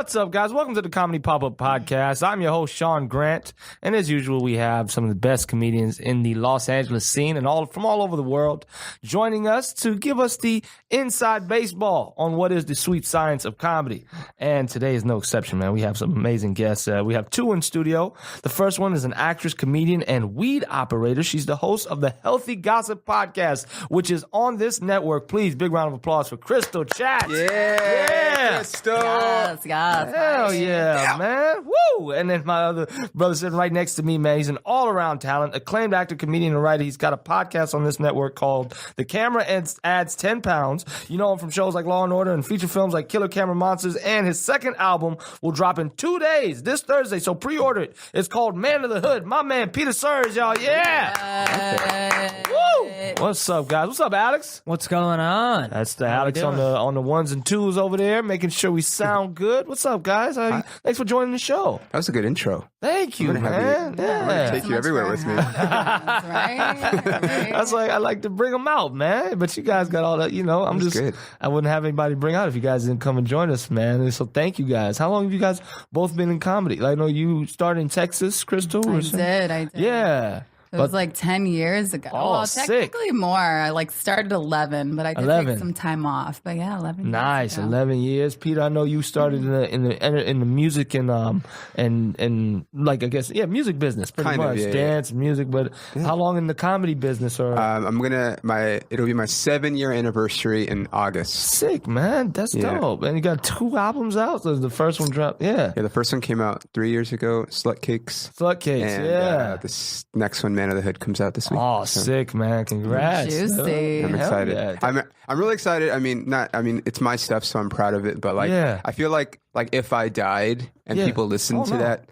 What's up, guys? Welcome to the Comedy Pop-Up Podcast. I'm your host, Sean Grant, and as usual, we have some of the best comedians in the Los Angeles scene and from all over the world joining us to give us the inside baseball on what is the sweet science of comedy. And today is no exception, man. We have some amazing guests. We have two in studio. The first one is an actress, comedian, and weed operator. She's the host of the Healthy Gossip Podcast, which is on this network. Please, big round of applause for Krystle Chats. Yeah. Krystle. Yes. Hell yeah, man. Woo! And then my other brother sitting right next to me, man. He's an all-around talent, acclaimed actor, comedian, and writer. He's got a podcast on this network called The Camera Adds 10 Pounds. You know him from shows like Law & Order and feature films like Killer Camera Monsters. And his second album will drop in 2 days, this Thursday. So pre-order it. It's called Man of the Hood. My man, Peter Surge, y'all. Yeah! Woo! What's up, guys? What's up, Alex? What's going on? That's the Alex on the ones and twos over there, making sure we sound good. What's up, guys? Thanks for joining the show. That was a good intro. Thank you, man. I'm gonna take you everywhere with me. Right. That's like I like to bring them out, man. But you guys got all that, I'm just good. I wouldn't have anybody to bring out if you guys didn't come and join us, man. And so thank you guys. How long have you guys both been in comedy? Like, I know you started in Texas, Krystle. I did. Yeah. It was like 10 years ago. Oh, well, sick. Technically more. I started 11, but I did 11. take some time off. But yeah, 11 Nice, years ago. 11 years, Peter. I know you started in the music and like I guess music business, pretty Kind of, much yeah. dance, music. But how long in the comedy business? Or It'll be my 7-year anniversary in August. sick, man. That's dope. And you got 2 albums out. So the first one dropped. Yeah, Yeah, the first one came out 3 years ago, Slut Cakes. Slut Cakes. And Yeah. this next one, Man of the Hood, comes out this week. Oh, So sick, man. Congrats. Juicy. I'm Hell excited. yeah. I'm really excited. I mean, it's my stuff, so I'm proud of it. But I feel like if I died and people listened to that,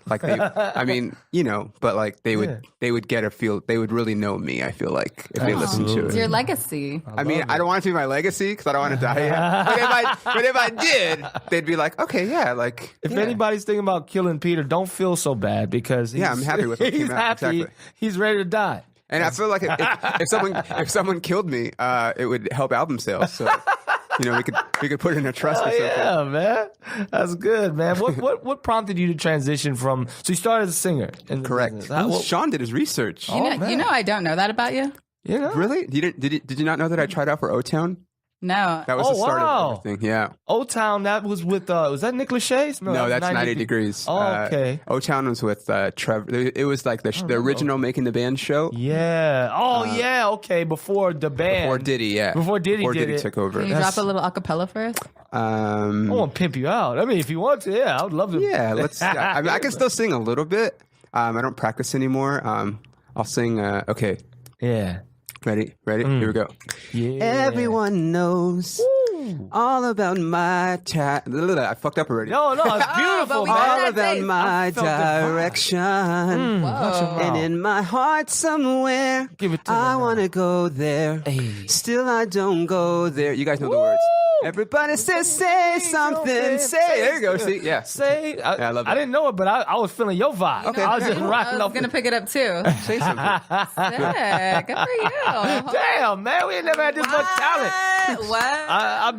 they would get a feel. They would really know me. I feel like if they listened to It's it. your legacy. I don't want it to be my legacy because I don't want to die yet. but if I did, they'd be like, okay, yeah, If anybody's thinking about killing Peter, don't feel so bad because I'm happy with what he's came out. happy. Exactly. He's ready to die. And I feel like if someone killed me, it would help album sales. So we could put in a trust or something. Yeah, man. That's good, man. What prompted you to transition from? So you started as a singer. In the Correct. business. Sean did his research. You know, I don't know that about you. Really? Did you not know that I tried out for O-Town? No. That was the start wow. of everything. Yeah. O-Town, that was with, was that Nick Lachey's? No, that's 90 Degrees. Oh, okay. O-Town was with Trevor. It was like the original Making the Band show. Yeah. Oh, yeah. Okay. Before the band. Before Diddy, yeah. Before Diddy took over. Can you drop a little acapella for us? I want to pimp you out. I mean, if you want to, I would love to. Yeah, I can still sing a little bit. I don't practice anymore. I'll sing, okay. Yeah. Ready? Here we go. Yeah. Everyone knows all about my I fucked up already. No, it's beautiful, but we man. got All that about taste. my I felt the vibe. direction. Whoa. And in my heart somewhere, Give it to I me want to go there. Hey. Still I don't go there. You guys know the words. Everybody says, say something. Say. There you go. See? Yeah. Say. I love that. I didn't know it, but I was feeling your vibe. Okay. I was just I rocking was off. going to pick it up too. Say something. Sick. Good for you. Damn, man. We ain't never had this much talent. What?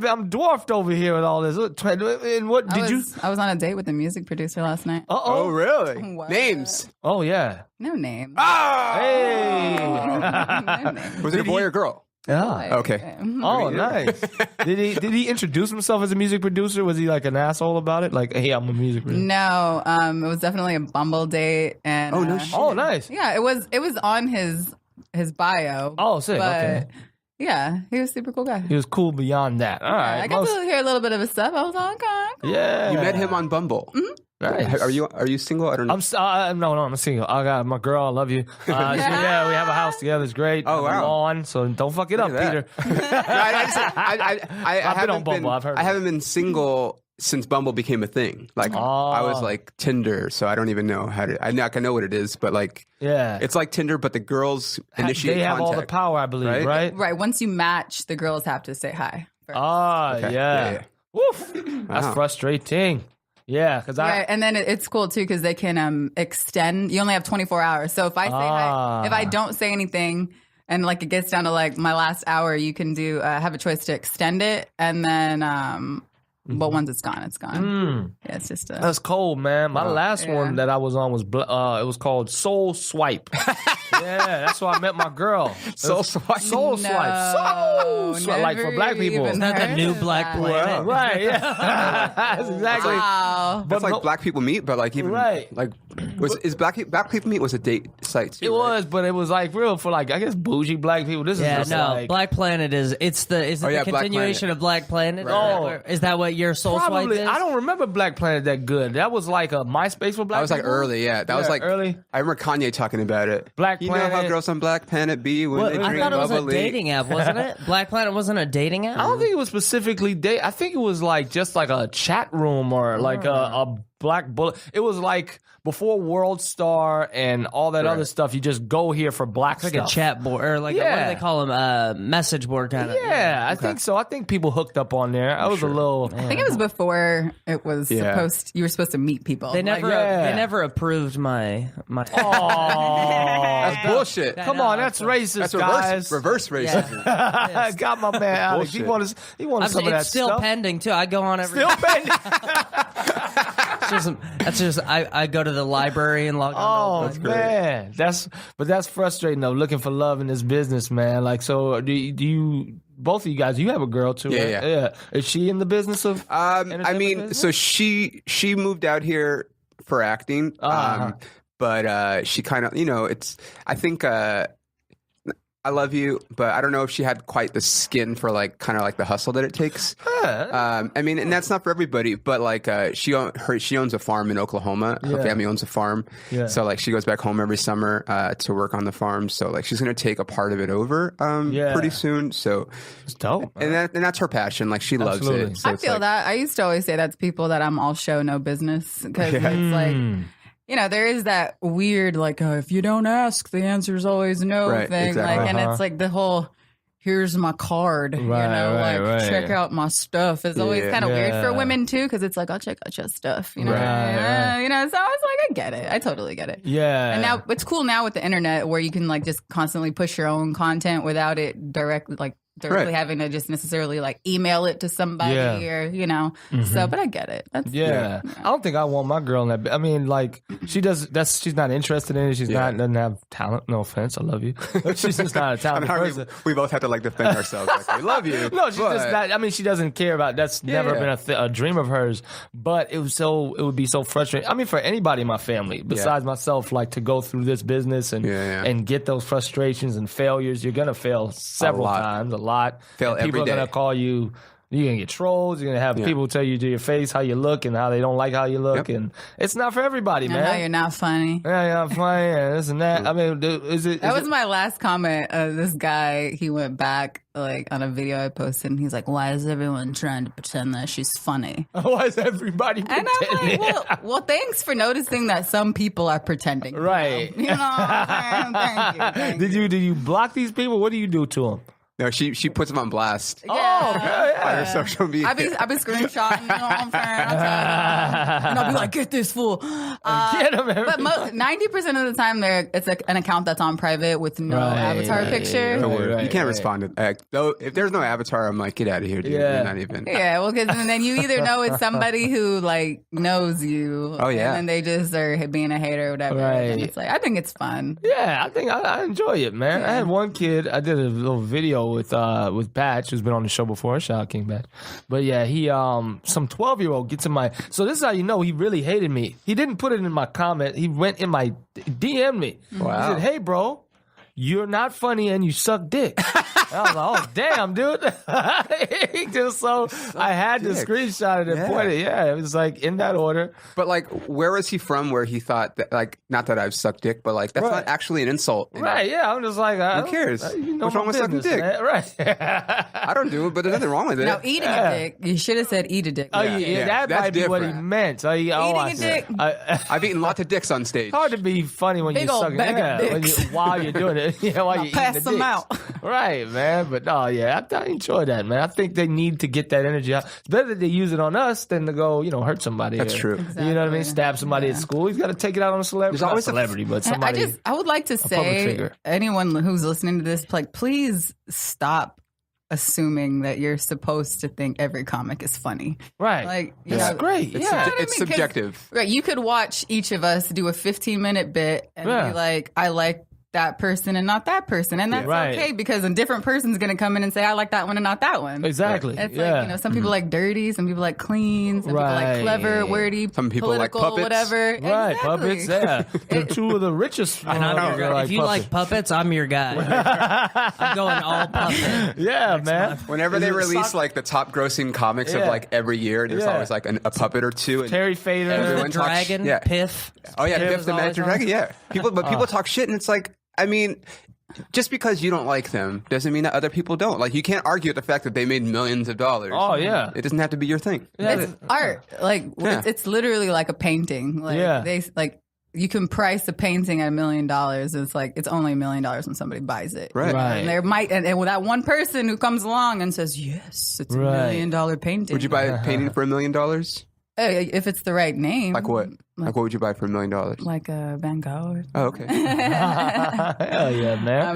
I'm dwarfed over here with all this. And what did you? I was on a date with a music producer last night. Oh, really? What? Names. Oh, yeah. No name. Ah! Hey. No name. Was it a boy or girl? Yeah. Okay. Oh, nice. Did he introduce himself as a music producer? Was he like an asshole about it? Like, hey, I'm a music producer. No, it was definitely a Bumble date, and Oh, no shit. Oh, nice. yeah, it was on his bio. Oh, sick. but Okay. yeah, he was a super cool guy. He was cool beyond that. All right. I got to hear a little bit of his stuff. I was like, okay. Cool. Yeah. You met him on Bumble. Nice. Are you single? I don't know. I'm single. I got my girl. I love you. So yeah, we have a house together. It's great. Oh, wow. On, so don't fuck it up, Look at Peter. I've been on Bumble, I've heard. I haven't been single since Bumble became a thing. Like I was like Tinder, so I don't even know how to. I know what it is, but like Yeah. it's like Tinder, but the girls initiate They have contact. all the power, I believe, right? Right. Once you match, the girls have to say hi. first. Okay. Yeah. Woof. That's Wow. frustrating. Yeah, because Right, and then it's cool too because they can extend. You only have 24 hours. So if I say hi, if I don't say anything, and like it gets down to like my last hour, you can do have a choice to extend it, and then But once it's gone, it's gone. Yeah, it's just that's cold, man. My last one that I was on was it was called Soul Swipe. Yeah, that's why I met my girl. Soul Swipe. Soul Swipe. Soul Swipe. Like for black people. Isn't that the new Black Planet? Right, yeah. That's exactly. Wow. That's like Black People Meet, but like even like is Black People Meet was a date site too, It right? was, but it was like real for like I guess bougie black people. This is just like, Black Planet is the continuation of Black Planet? Right. Is that what your Soul Swipe is? I don't remember Black Planet that good. That was like a MySpace for black people. That was like early, yeah. That was like early. I remember Kanye talking about it. Black You Planet. know how girls on Black Planet be when they I drink thought it was bubbly. a dating app, wasn't it? Black Planet wasn't a dating app? I don't think it was specifically date. I think it was like just like a chat room or like a black bullet. It was like before World Star and all that other stuff. You just go here for black It's like stuff. a chat board, or like what do they call them? Message board kind of. Yeah, I think so. I think people hooked up on there. I was a little. I think it was before it was supposed. You were supposed to meet people. They never approved my. That's bullshit. Come on, that's racist, That's guys. reverse racism. Got my man Alex. He wanted some of that It's still stuff. pending too. I go on every. Still pending. That's just I go to the library and log on. Oh man, that's frustrating though. Looking for love in this business, man. Like, so do you? Both of you guys, you have a girl too, right? Yeah. Is she in the business of? I mean, so she moved out here for acting, but she kind of, I think. I love you, but I don't know if she had quite the skin for like kind of like the hustle that it takes. I mean, and that's not for everybody, but like she owns a farm in Oklahoma. Her family owns a farm, so like she goes back home every summer to work on the farm. So like she's gonna take a part of it over pretty soon. So it's dope, and that's her passion. Like she loves it. So I feel that. I used to always say that to people that I'm all show, no business, because it's like. There is that weird, like, if you don't ask, the answer is always no thing. Exactly. Like, and it's like the whole, here's my card, check out my stuff. It's always kind of weird for women, too, because it's like, I'll check out your stuff. So I was like, I get it. I totally get it. Yeah. And now, it's cool now with the internet where you can, like, just constantly push your own content without it directly having to just necessarily like email it to somebody or so, but I get it. That's I don't think I want my girl in that. I mean, like she's not interested in it. She's doesn't have talent. No offense, I love you. But she's just not a talented person. We both have to like defend ourselves. Like, we love you. No, she's just not. I mean, she doesn't care about. That's never been a dream of hers. But it would be so frustrating. I mean, for anybody in my family besides myself, like to go through this business and get those frustrations and failures. You're gonna fail several times. A lot. Fail every people are day. gonna call you. You're gonna get trolls. You're gonna have people tell you to your face how you look and how they don't like how you look, and it's not for everybody, man. How you're not funny. Yeah, you're not funny, and this and that. I mean, that was my last comment. This guy, he went back like on a video I posted, and he's like, "Why is everyone trying to pretend that she's funny? Why is everybody pretending?" And I'm like, well, thanks for noticing that some people are pretending, right? You know what I'm saying? Thank you. Did you block these people? What do you do to them? No, she puts them on blast. Oh, okay, on her social media. I be screenshotting, you know what I'm saying? And I'll be like, get this fool. Get him, but 90% of the time, it's an account that's on private with no avatar picture. You can't respond to that. Though, if there's no avatar, I'm like, get out of here, dude. You're not even. Yeah, well, because then you either know it's somebody who like knows you. Oh, yeah. And then they just are being a hater or whatever. Right. And it's like, I think it's fun. Yeah, I think I enjoy it, man. I had one kid. I did a little video with Batch, who's been on the show before. Shout out King Batch. But yeah, he some 12-year-old gets in my. So this is how you know he really hated me. He didn't put it in my comment. He went in my DM me. Wow. He said, "Hey, bro, you're not funny and you suck dick." And I was like, "Oh, damn, dude!" I had to screenshot it and point it. Yeah, it was like in that order. But like, where was he from? Where he thought that, like, not that I've sucked dick, but like that's not actually an insult. Right? Yeah, I'm just like, who cares? What's wrong with sucking dick? Man. Right? I don't do it, but there's nothing wrong with it. Now, eating a dick, you should have said eat a dick. That might be what he meant. Eating a dick. I've eaten lots of dicks on stage. It's hard to be funny when you're sucking. While you're doing it. Yeah, while you're eating pass the them dicks. out. Right, man. But I enjoy that, man. I think they need to get that energy out. It's better that they use it on us than to go, hurt somebody. That's true. Exactly. You know what I mean? Stab somebody at school. He's got to take it out on a celebrity. There's always not a celebrity, but somebody. I would like to say, anyone who's listening to this, like, please stop assuming that you're supposed to think every comic is funny. Right. Like, that's great. It's subjective. Right. You could watch each of us do a 15-minute bit and be like, I like that person and not that person. And that's okay because a different person's going to come in and say, I like that one and not that one. Exactly. It's like, some people like dirty, some people like clean, some people like clever, wordy, some people political, like puppets. Whatever. Right, exactly. puppets, They're two of the richest. If you like puppets, I'm your guy. I'm going all puppet. Yeah, man. Whenever they release like the top grossing comics of like every year, there's always like a puppet or two. And Terry Fader. The dragon, Piff. Oh yeah, Piff the Magic Dragon, yeah. People talk shit and it's like, I mean, just because you don't like them doesn't mean that other people don't. Like, you can't argue with the fact that they made millions of dollars. Oh, yeah. It doesn't have to be your thing. Yeah. It's art. Like, it's literally like a painting. Like, you can price a painting at $1 million. It's like, it's only $1 million when somebody buys it. Right. And there might, and with that one person who comes along and says, yes, it's $1 million painting. Would you buy a painting for $1 million? If it's the right name. Like what? Like what would you buy for $1 million? Like a Van Gogh. Oh, okay. Hell yeah, man.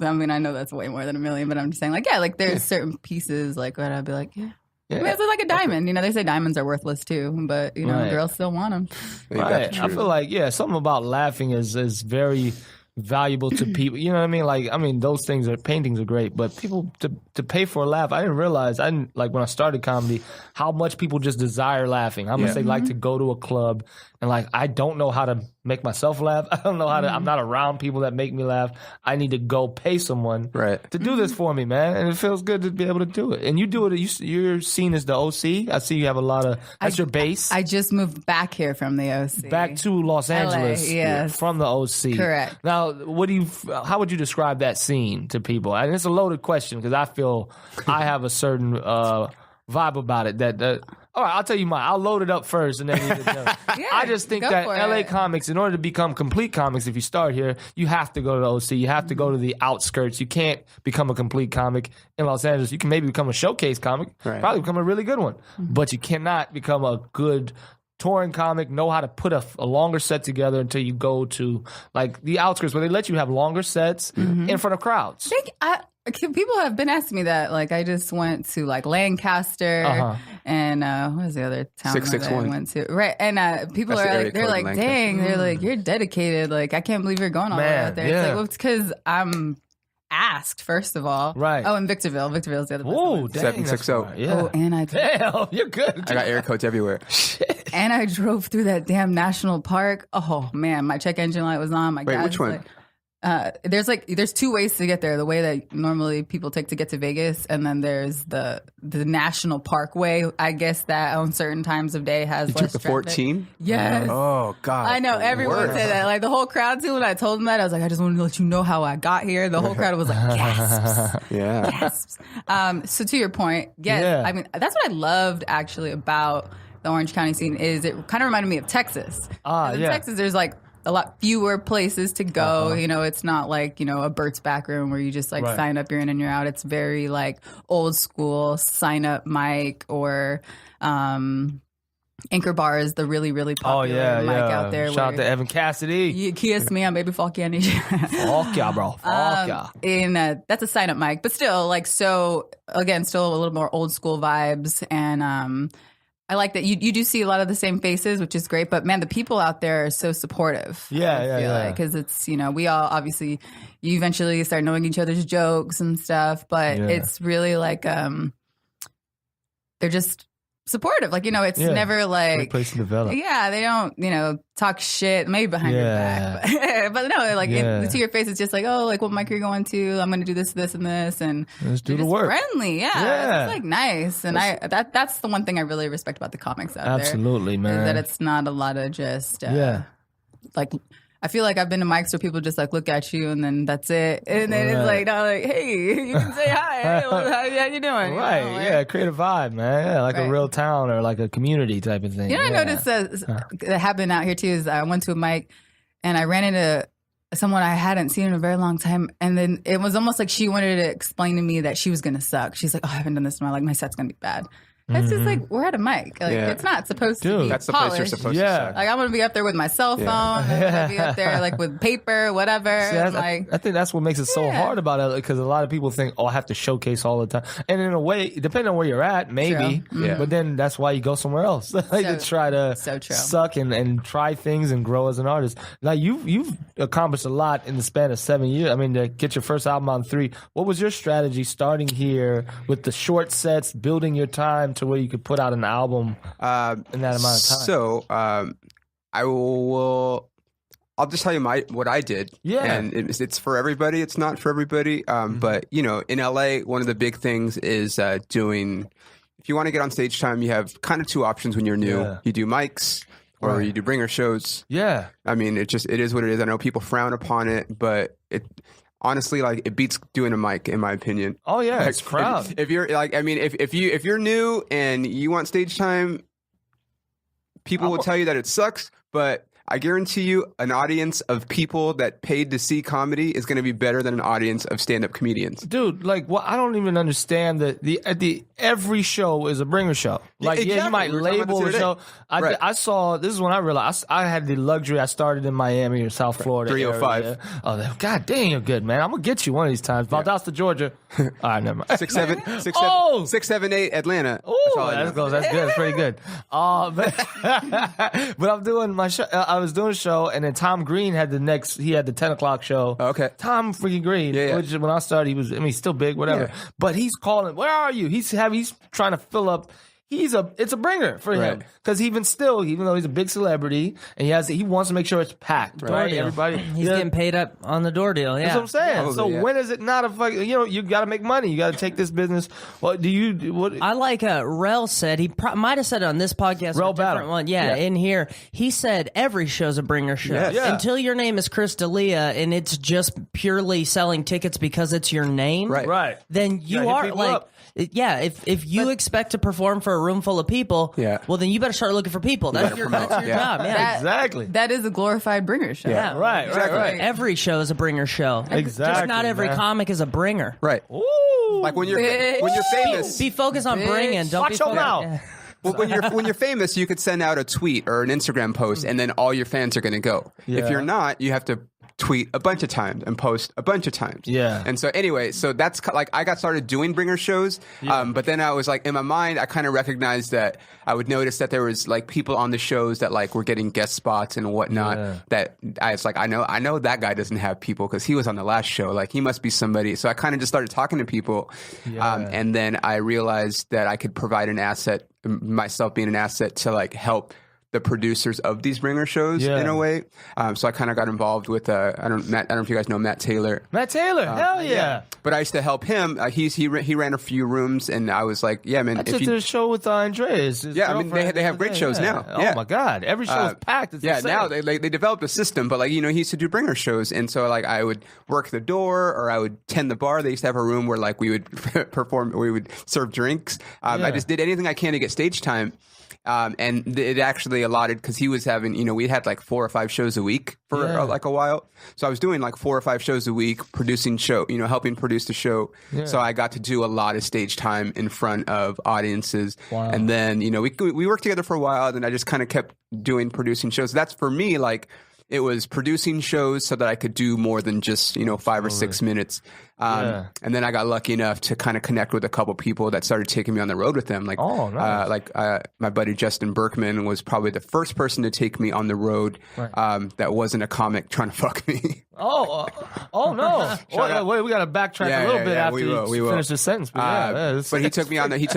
I mean, I know that's way more than $1 million, but I'm just saying, like, there's certain pieces, like, what I'd be like, I mean, it's like a diamond. They say diamonds are worthless too, but girls still want them. Right. I feel like something about laughing is very valuable to people. You know what I mean? Like, those paintings are great, but people to pay for a laugh, I didn't realize, when I started comedy, how much people just desire laughing. How much they like to go to a club and like, I don't know how to make myself laugh. I don't know how to, I'm not around people that make me laugh. I need to go pay someone to do this for me, man. And it feels good to be able to do it. And you do it, you're seen as the OC. I see you have a lot of, that's your base. I just moved back here from the OC. Back to Los Angeles. Yes. From the OC. Correct. Now, how would you describe that scene to people? And it's a loaded question because I feel I have a certain vibe about it that all right, I'll tell you mine. I'll load it up first and then you can tell. I just think that LA comics, in order to become complete comics, if you start here, you have to go to the OC. You have to go to the outskirts. You can't become a complete comic in Los Angeles. You can maybe become a showcase comic, probably become a really good one. But you cannot become a good touring comic, know how to put a longer set together until you go to like the outskirts where they let you have longer sets in front of crowds. People have been asking me that. Like, I just went to like Lancaster and what was the other town that I went to? Right, and people are like, they're like, dang, they're like, you're dedicated. Like, I can't believe you're going all the way out there. It's like, well, it's because I'm asked, first of all. Right. Oh, and Victorville. Victorville's the other place. Oh, 760. Yeah. Oh, and damn, you're good. I got air codes everywhere. And I drove through that damn national park. Oh man, my check engine light was on. Wait, which one? There's two ways to get there. The way that normally people take to get to Vegas, and then there's the National Parkway. I guess that on certain times of day has. You took the 14? Yes. Oh God. I know everyone said that. Like the whole crowd too. When I told them that, I was like, I just wanted to let you know how I got here. The whole crowd was like, gasps. Gasps. So to your point, yes. I mean, that's what I loved actually about the Orange County scene is it kind of reminded me of Texas. In Texas, there's like a lot fewer places to go. It's not like, a Burt's Back Room where you just like sign up, you're in and you're out. It's very like old school sign up mic or Anchor Bar is the really, really popular mic out there. Shout out to Evan Cassidy. You kiss me, I'm Baby Fuck you, I need you. Fuck yeah, bro. Fuck yeah. And that's a sign up mic, but still like, so again, still a little more old school vibes. And, I like that you do see a lot of the same faces, which is great. But man, the people out there are so supportive. Yeah. Because it's, we all obviously, you eventually start knowing each other's jokes and stuff. But it's really like, they're just supportive. Like, it's never like. Great place to develop. Yeah, they don't, talk shit, maybe behind your back. But no, like, to your face, it's just like, oh, like, what mic are you going to? I'm going to do this, this, and this. And let's do the work. Friendly, It's like nice. And that's the one thing I really respect about the comics out there. Absolutely, man. Is that it's not a lot of just, like, I feel like I've been to mics where people just like look at you and then that's it. And then it's like, no, like, hey, you can say hi. Hey, how you doing? Right, create a vibe, man. Yeah, like a real town or like a community type of thing. I noticed that happened out here too is I went to a mic and I ran into someone I hadn't seen in a very long time. And then it was almost like she wanted to explain to me that she was going to suck. She's like, oh, I haven't done this in my life. My set's going to be bad. That's just like, we're at a mic. Like, it's not supposed to be that's the polished. place you're supposed to suck. Like, I'm going to be up there with my cell phone. I'm going to be up there, like, with paper, whatever. I think that's what makes it so hard about it, because a lot of people think, I have to showcase all the time. And in a way, depending on where you're at, maybe. But then that's why you go somewhere else. To try to suck and try things and grow as an artist. Now, you've accomplished a lot in the span of 7 years. I mean, to get your first album on 3, what was your strategy starting here with the short sets, building your time to where you could put out an album in that amount of time? So I'll just tell you what I did. Yeah. And it's for everybody. It's not for everybody. But, in LA, one of the big things is doing, if you want to get on stage time, you have kind of 2 options when you're new. Yeah. You do mics or you do bringer shows. Yeah. I mean, it is what it is. I know people frown upon it, but honestly, like, it beats doing a mic, in my opinion. Oh yeah, it's crowd. If you're like, I mean, if you're new and you want stage time, people will tell you that it sucks, but I guarantee you, an audience of people that paid to see comedy is going to be better than an audience of stand-up comedians. Dude, like, I don't even understand that every show is a bringer show. Like, exactly. You might label the show. I saw, this is when I realized, I had the luxury, I started in Miami or South Florida. 305. Area. Oh, God dang, you're good, man. I'm going to get you one of these times. Valdosta, Georgia. All right, never mind. 678 Atlanta. Oh, that's good. That's pretty good. But I'm doing my show. I was doing a show, and then Tom Green had he had the 10 o'clock show. Okay. Tom freaking Green, which when I started, he's still big, whatever. Yeah. But he's calling, where are you? He's trying to fill up. It's a bringer for him, because even though he's a big celebrity and he wants to make sure it's packed. Right? Everybody, he's getting paid up on the door deal. Yeah, that's what I'm saying. Probably, when is it not a fucking? You got to make money. You got to take this business. What do you? What I like? Rel said he might have said it on this podcast. Rel Battle. One. Yeah, in here he said every show's a bringer show until your name is Krystle and it's just purely selling tickets because it's your name. Right. Then you are like. Up. Yeah, if you expect to perform for a room full of people, well, then you better start looking for people. That's your job. Yeah, exactly. That is a glorified bringer show. Yeah, right. Every show is a bringer show. Exactly. Just not every comic is a bringer. Right. Ooh. Like when you're famous, be focused on bringing. Don't be focused. Now. Well, when you're famous, you could send out a tweet or an Instagram post, and then all your fans are going to go. Yeah. If you're not, you have to tweet a bunch of times and post a bunch of times. Yeah. And so anyway, that's like, I got started doing bringer shows, but then I was like, in my mind, I kind of recognized that I would notice that there was like people on the shows that like were getting guest spots and whatnot, that I was like, I know that guy doesn't have people because he was on the last show. Like, he must be somebody. So I kind of just started talking to people. And then I realized that I could provide an asset, myself being an asset, to like help the producers of these bringer shows in a way. So I kind of got involved with I don't know if you guys know Matt Taylor. Matt Taylor, hell yeah. But I used to help him. He ran a few rooms, and I was like, yeah, man. I took the show with Andreas. Yeah, I mean they have great shows now. Oh my God, every show is packed. It's insane. Now they developed a system, but like he used to do bringer shows, and so like I would work the door or I would tend the bar. They used to have a room where like we would perform, we would serve drinks. I just did anything I can to get stage time. And it actually allotted, because he was having, we had like 4 or 5 shows a week for like a while. So I was doing like 4 or 5 shows a week, producing helping produce the show. Yeah. So I got to do a lot of stage time in front of audiences. Wow. And then, we worked together for a while, and I just kind of kept producing shows. That's for me, like, it was producing shows so that I could do more than just, 5 or 6 minutes. And then I got lucky enough to kind of connect with a couple people that started taking me on the road with them. Like, my buddy Justin Berkman was probably the first person to take me on the road that wasn't a comic trying to fuck me. No. Wait, we got to backtrack a little bit after you finish the sentence. But he took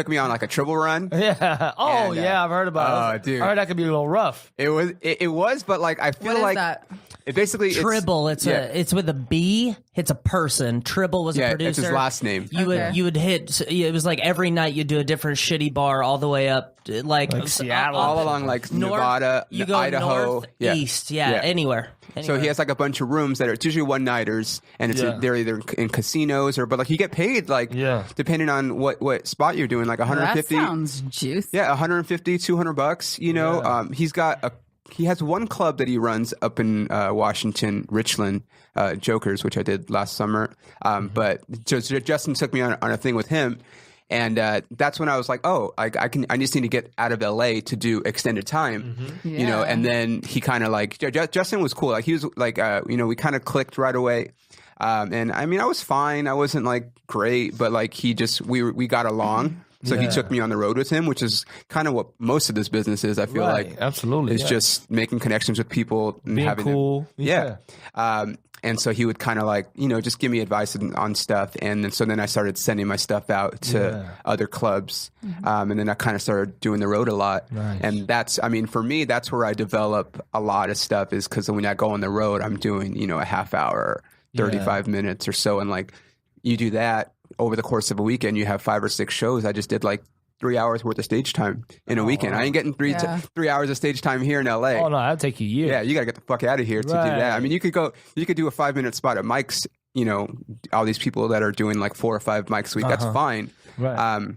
me on like a triple run. Yeah. Oh, I've heard about it. Dude. I heard that could be a little rough. It was, but like I feel like that? It basically Tribble. It's with a B. It's a person. Tribble was a producer. It's his last name. You would hit. It was like every night you'd do a different shitty bar all the way up, like Seattle, all along like north, Nevada, you go Idaho, north, east, anywhere. So he has like a bunch of rooms that are usually one nighters, and they're either in casinos but like you get paid like depending on what spot you're doing, like 150. That sounds juicy. Yeah, $150, $200. He has one club that he runs up in Washington, Richland, Jokers, which I did last summer. But Justin took me on a thing with him, And that's when I was like, oh, I just need to get out of LA to do extended time, you know. And then he kind of like Justin was cool. Like he was like, you know, we kind of clicked right away. And I mean, I was fine. I wasn't like great, but like we got along. So he took me on the road with him, which is kind of what most of this business is. I feel like absolutely, it's just making connections with people and being having cool. And so he would kind of like, you know, just give me advice on stuff. And so then I started sending my stuff out to other clubs. And then I kind of started doing the road a lot. Nice. And that's, I mean, for me, that's where I develop a lot of stuff is because when I go on the road, I'm doing, you know, a half hour, 35 minutes or so. And like you do that over the course of a weekend, you have 5 or 6 shows. I just did like 3 hours worth of stage time in a weekend. I ain't getting 3 hours of stage time here in LA. Oh no, that'd take you years. Yeah, you got to get the fuck out of here to do that. I mean, you could do a 5-minute spot at Mike's, you know, all these people that are doing like 4 or 5 mics a week. That's fine. Right.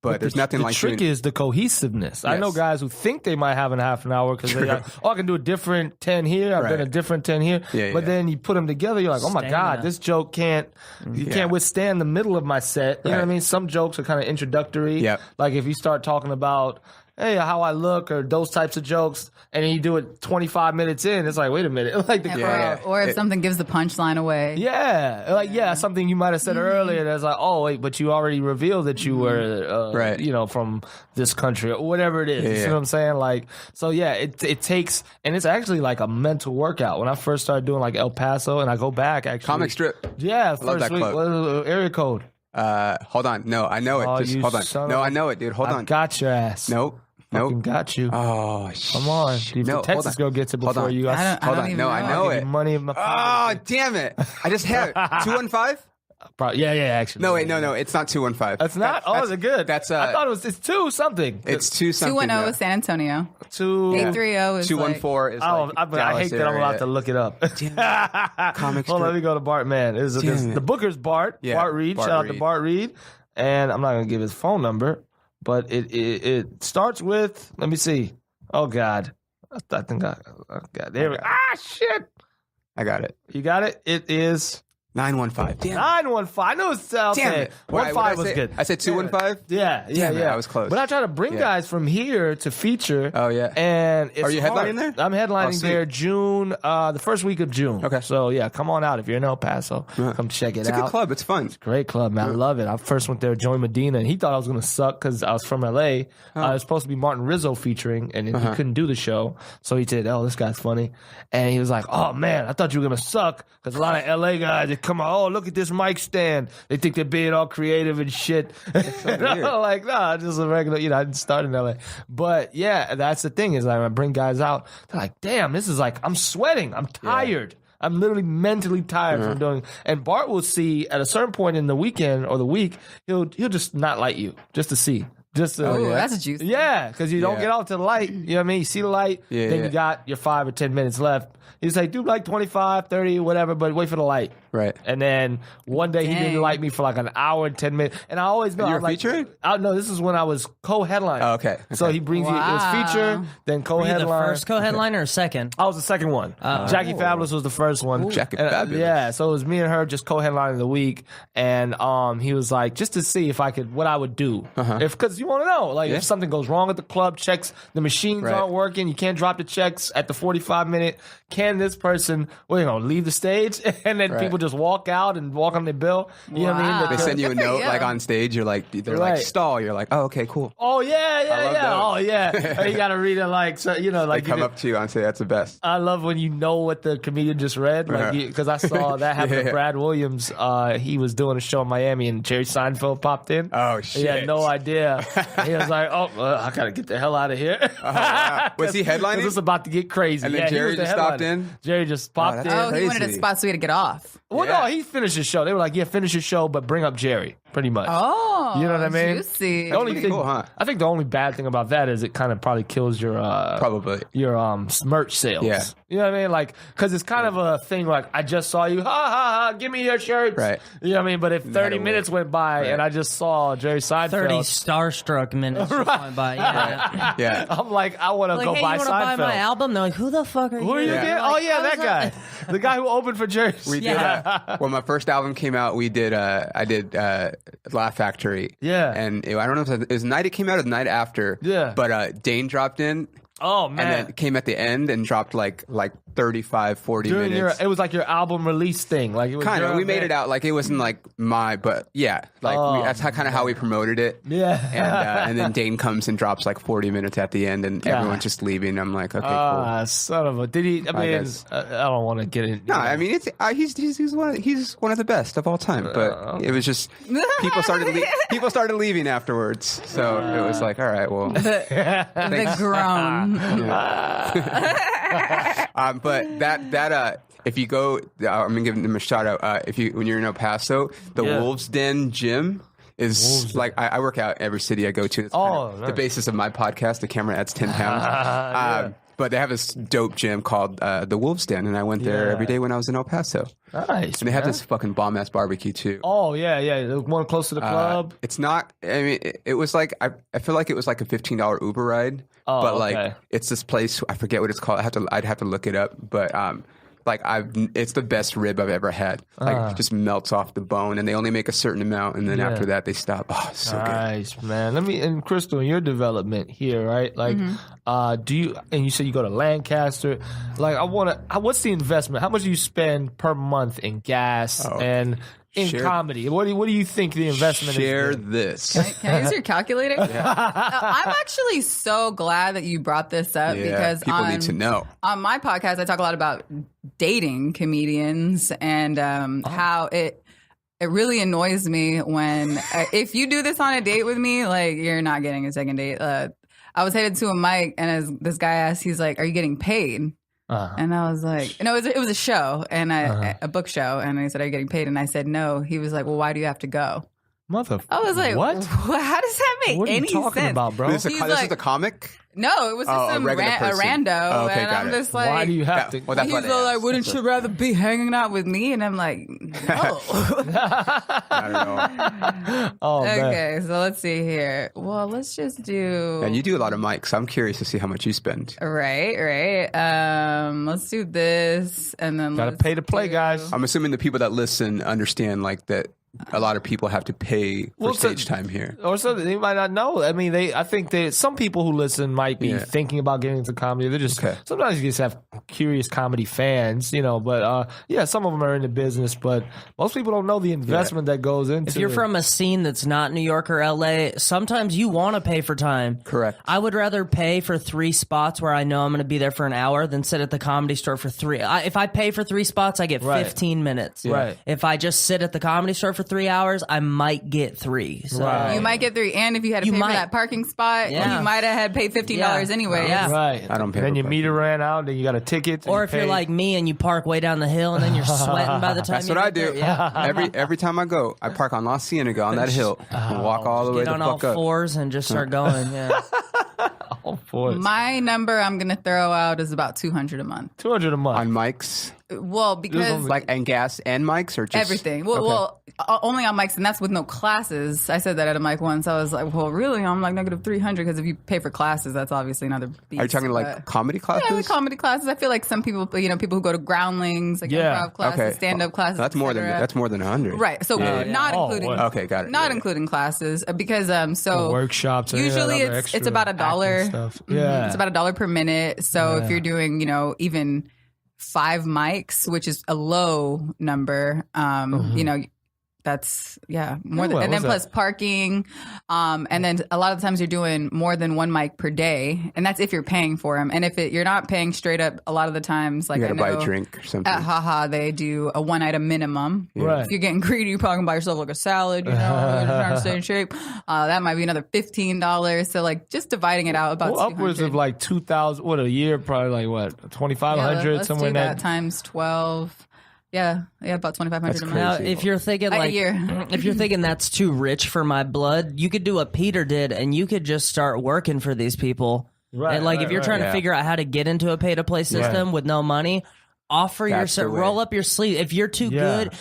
But there's nothing the like trick is the cohesiveness. I know guys who think they might have a half an hour because they got, I can do a different 10 here. I've done a different 10 here. But then you put them together, you're like, oh my God, this joke can't withstand the middle of my set. You know what I mean? Some jokes are kind of introductory. Yep. Like if you start talking about, hey, how I look or those types of jokes, and then you do it 25 minutes in, it's like, wait a minute. Like or if something gives the punchline away. Something you might have said earlier that's like, oh, wait, but you already revealed that you were, you know, from this country or whatever it is. You see what I'm saying? Like, so yeah, it takes, and it's actually like a mental workout. When I first started doing like El Paso, and I go back actually. Comic Strip. Yeah, love that club. What was the area code? Hold on. No, I know it. Just hold on. No, I know it, dude. Hold on. Got your ass. Nope. Got you. Oh, come on. The Texas girl gets it before you. Hold on. No, I know it. Money in my pocket. Oh, damn it. I just have it. 215? Actually. No, wait, no. It's not 215. That's not? Is it good? That's I thought it's 2 something. It's 2 something. 210 is San Antonio. 830 is 214 is like I hate that I'm allowed to look it up. Comic Strip. Let me go to Bart, man. The Booker's Bart. Yeah, Bart Reed. Shout out to Bart Reed. And I'm not going to give his phone number, but it starts with, let me see. Oh, God. I think I got there. Shit. I got it. You got it? It is 915. 915. I knew it's okay. Damn it. 15 was good. I said 215? Yeah. I was close. But I try to bring guys from here to feature. Oh, yeah. And it's Are you headlining there? I'm headlining there June, the first week of June. Okay. So, yeah, come on out if you're in El Paso. Come check it out. It's a good club. It's fun. It's a great club, man. I love it. I first went there with Joey Medina, and he thought I was going to suck because I was from L.A. It was supposed to be Martin Rizzo featuring, and he couldn't do the show. So he said, oh, this guy's funny. And he was like, oh, man, I thought you were going to suck because a lot of L.A. guys, they come out, oh, look at this mic stand. They think they're being all creative and shit. So like, nah, just a regular, I didn't start in LA. But yeah, that's the thing is like, when I bring guys out, they're like, damn, this is like, I'm sweating. I'm tired. I'm literally mentally tired from doing. And Bart will see at a certain point in the weekend or the week, he'll just not like you just to see. Just that's juicy. Yeah, because you don't get off to the light. You know what I mean? You see the light, then you got your 5 or 10 minutes left. He's like, do like 25, 30, whatever, but wait for the light. Right. And then one day he didn't like me for like an hour and 10 minutes. And I always know. You were featuring? No, this is when I was co-headlining. Oh, okay. So he brings you, it was feature, then co-headline. Were you the first co-headliner or second? I was the second one. Jackie Fabulous was the first one. Jackie Fabulous. Yeah, so it was me and her just co-headlining the week. And he was like, just to see if I could, what I would do. Because you want to know, like, if something goes wrong at the club, checks, the machines aren't working, you can't drop the checks at the 45-minute. Can this person, leave the stage? And then people just walk out and walk on their bill. You know what I mean? They send you a note like on stage. You're like, they're like, stall. You're like, oh, okay, cool. Oh, yeah. Oh, yeah. You got to read it like, so, like. They come up to you and say, that's the best. I love when you know what the comedian just read. Because I saw that happen to Brad Williams. He was doing a show in Miami and Jerry Seinfeld popped in. Oh, shit. He had no idea. He was like, I got to get the hell out of here. Wow. Was he headlining? This is about to get crazy. And then Jerry just stopped in? Jerry just popped in. Oh, he wanted a spot so we had to get off. Well, no, he finished his show. They were like, finish your show, but bring up Jerry, pretty much. Oh, you know what I mean? Juicy. The only thing, cool, huh? I think the only bad thing about that is it kind of probably kills your merch sales. Yeah. You know what I mean? Like, because it's kind of a thing like, I just saw you, ha ha ha, give me your shirts. Right. You know what I mean? But if 30 minutes went by and I just saw Jerry Seinfeld. 30 starstruck minutes went by. Yeah. I'm like, I want to go buy Seinfeld. You want to buy my album? They're like, who the fuck are you? Who are you again? Oh, yeah, that guy. The guy who opened for Jerry. We did. when my first album came out, I did Laugh Factory. Yeah. And I don't know if it was the night it came out or the night after. Yeah. But Dane dropped in. Oh, man. And then came at the end and dropped like 35, 40 minutes. It was like your album release thing. Like it was kind of. We made it out like it wasn't like but yeah. Like that's kind of how we promoted it. Yeah. And then Dane comes and drops like 40 minutes at the end and everyone's just leaving. I'm like, okay, cool. Son of a. Did he? I mean, I don't want to get in. No, I mean, he's one of the best of all time. But it was just people started leaving afterwards. So it was like, all right, well. The groan. But that if you go, I'm gonna give them a shout out. When you're in El Paso, the Wolves Den gym is like I work out every city I go to. It's kind of the basis of my podcast. The camera adds 10 pounds. But they have this dope gym called the Wolves Den, and I went there every day when I was in El Paso. Nice. And they have this fucking bomb ass barbecue too. Oh yeah. The one close to the club. It's not. I mean, it was like I feel like it was like a $15 Uber ride. But like it's this place. I forget what it's called. I'd have to look it up. But it's the best rib I've ever had. Like it just melts off the bone, and they only make a certain amount, and then after that they stop. Oh, so good. Nice, man. And Krystle, in your development here, right? Like, do you? And you said you go to Lancaster. Like, what's the investment? How much do you spend per month in gas and in comedy? What do you think the investment is? Share this. Can I use your calculator? I'm actually so glad that you brought this up because people need to know. On my podcast, I talk a lot about dating comedians and how it really annoys me when if you do this on a date with me, like you're not getting a second date. I was headed to a mic and as this guy asked, he's like, "Are you getting paid?" And I was like, no, it was a show and a book show. And I said, "Are you getting paid?" And I said, "No." He was like, "Well, why do you have to go?" Motherfucker. I was like, what? How does that make what are any you talking sense? about, bro? This is a comic? No, it was just some rando. Oh, okay, and got I'm it. just like, why do you have to? Well, that's he's what all like, "Wouldn't you rather be hanging out with me?" And I'm like, no. I don't know. Okay, so let's see here. Well, let's just do. And you do a lot of mics. I'm curious to see how much you spend. Right. Let's do this, and then Gotta pay to play, guys. I'm assuming the people that listen understand like that. A lot of people have to pay for stage time here, or so they might not know. I mean, I think some people who listen might be thinking about getting into comedy. They're just sometimes you just have curious comedy fans, you know. But some of them are in the business, but most people don't know the investment that goes into. If you're from a scene that's not New York or LA, sometimes you want to pay for time. Correct. I would rather pay for 3 spots where I know I'm going to be there for an hour than sit at the Comedy Store for 3. If I pay for 3 spots, I get 15 minutes. Right. If I just sit at the Comedy Store for 3 hours, I might get 3. So. You might get 3, and if you had to pay for that parking spot, you might have had to pay $15 anyway. Yeah. Right. I don't pay. Then your meter ran out, then you got a ticket. Or if you're like me and you park way down the hill and then you're sweating by the time That's what I do. Every time I go, I park on La Cienega on that hill and walk all the way get the on fuck all up. fours and just start going. Yeah. All fours. My number I'm going to throw out is about $200 a month. $200 a month On mics? Well, because and gas and mics or just everything. Well, only on mics, and that's with no classes. I said that at a mic once. I was like, well, really? I'm like -300 because if you pay for classes, that's obviously another beast. Are you talking like comedy classes? Yeah, like comedy classes. I feel like some people, people who go to groundlings, like improv classes, stand-up classes. That's more than 100. Right. So not including. Okay, got it. Not including classes because workshops. Usually it's about $1. Yeah, it's about $1 per minute. So if you're doing even 5 mics, which is a low number, that's more than, and then plus parking, and then a lot of the times you're doing more than 1 mic per day, and that's if you're paying for them. And if you're not paying straight up, a lot of the times, like you gotta buy a drink or something. At Haha, they do a 1 item minimum. Right. If you're getting greedy, you're probably gonna buy yourself like a salad. You're trying to stay in shape. That might be another $15. So like just dividing it out about upwards of like 2,000. What a year? Probably like what 2,500 somewhere in that times 12. Yeah, about $2,500 a month. Now, if you're thinking if you're thinking that's too rich for my blood, you could do what Peter did, and you could just start working for these people. Right. And if you're trying to figure out how to get into a pay-to-play system with no money, offer yourself, roll up your sleeve. If you're too good,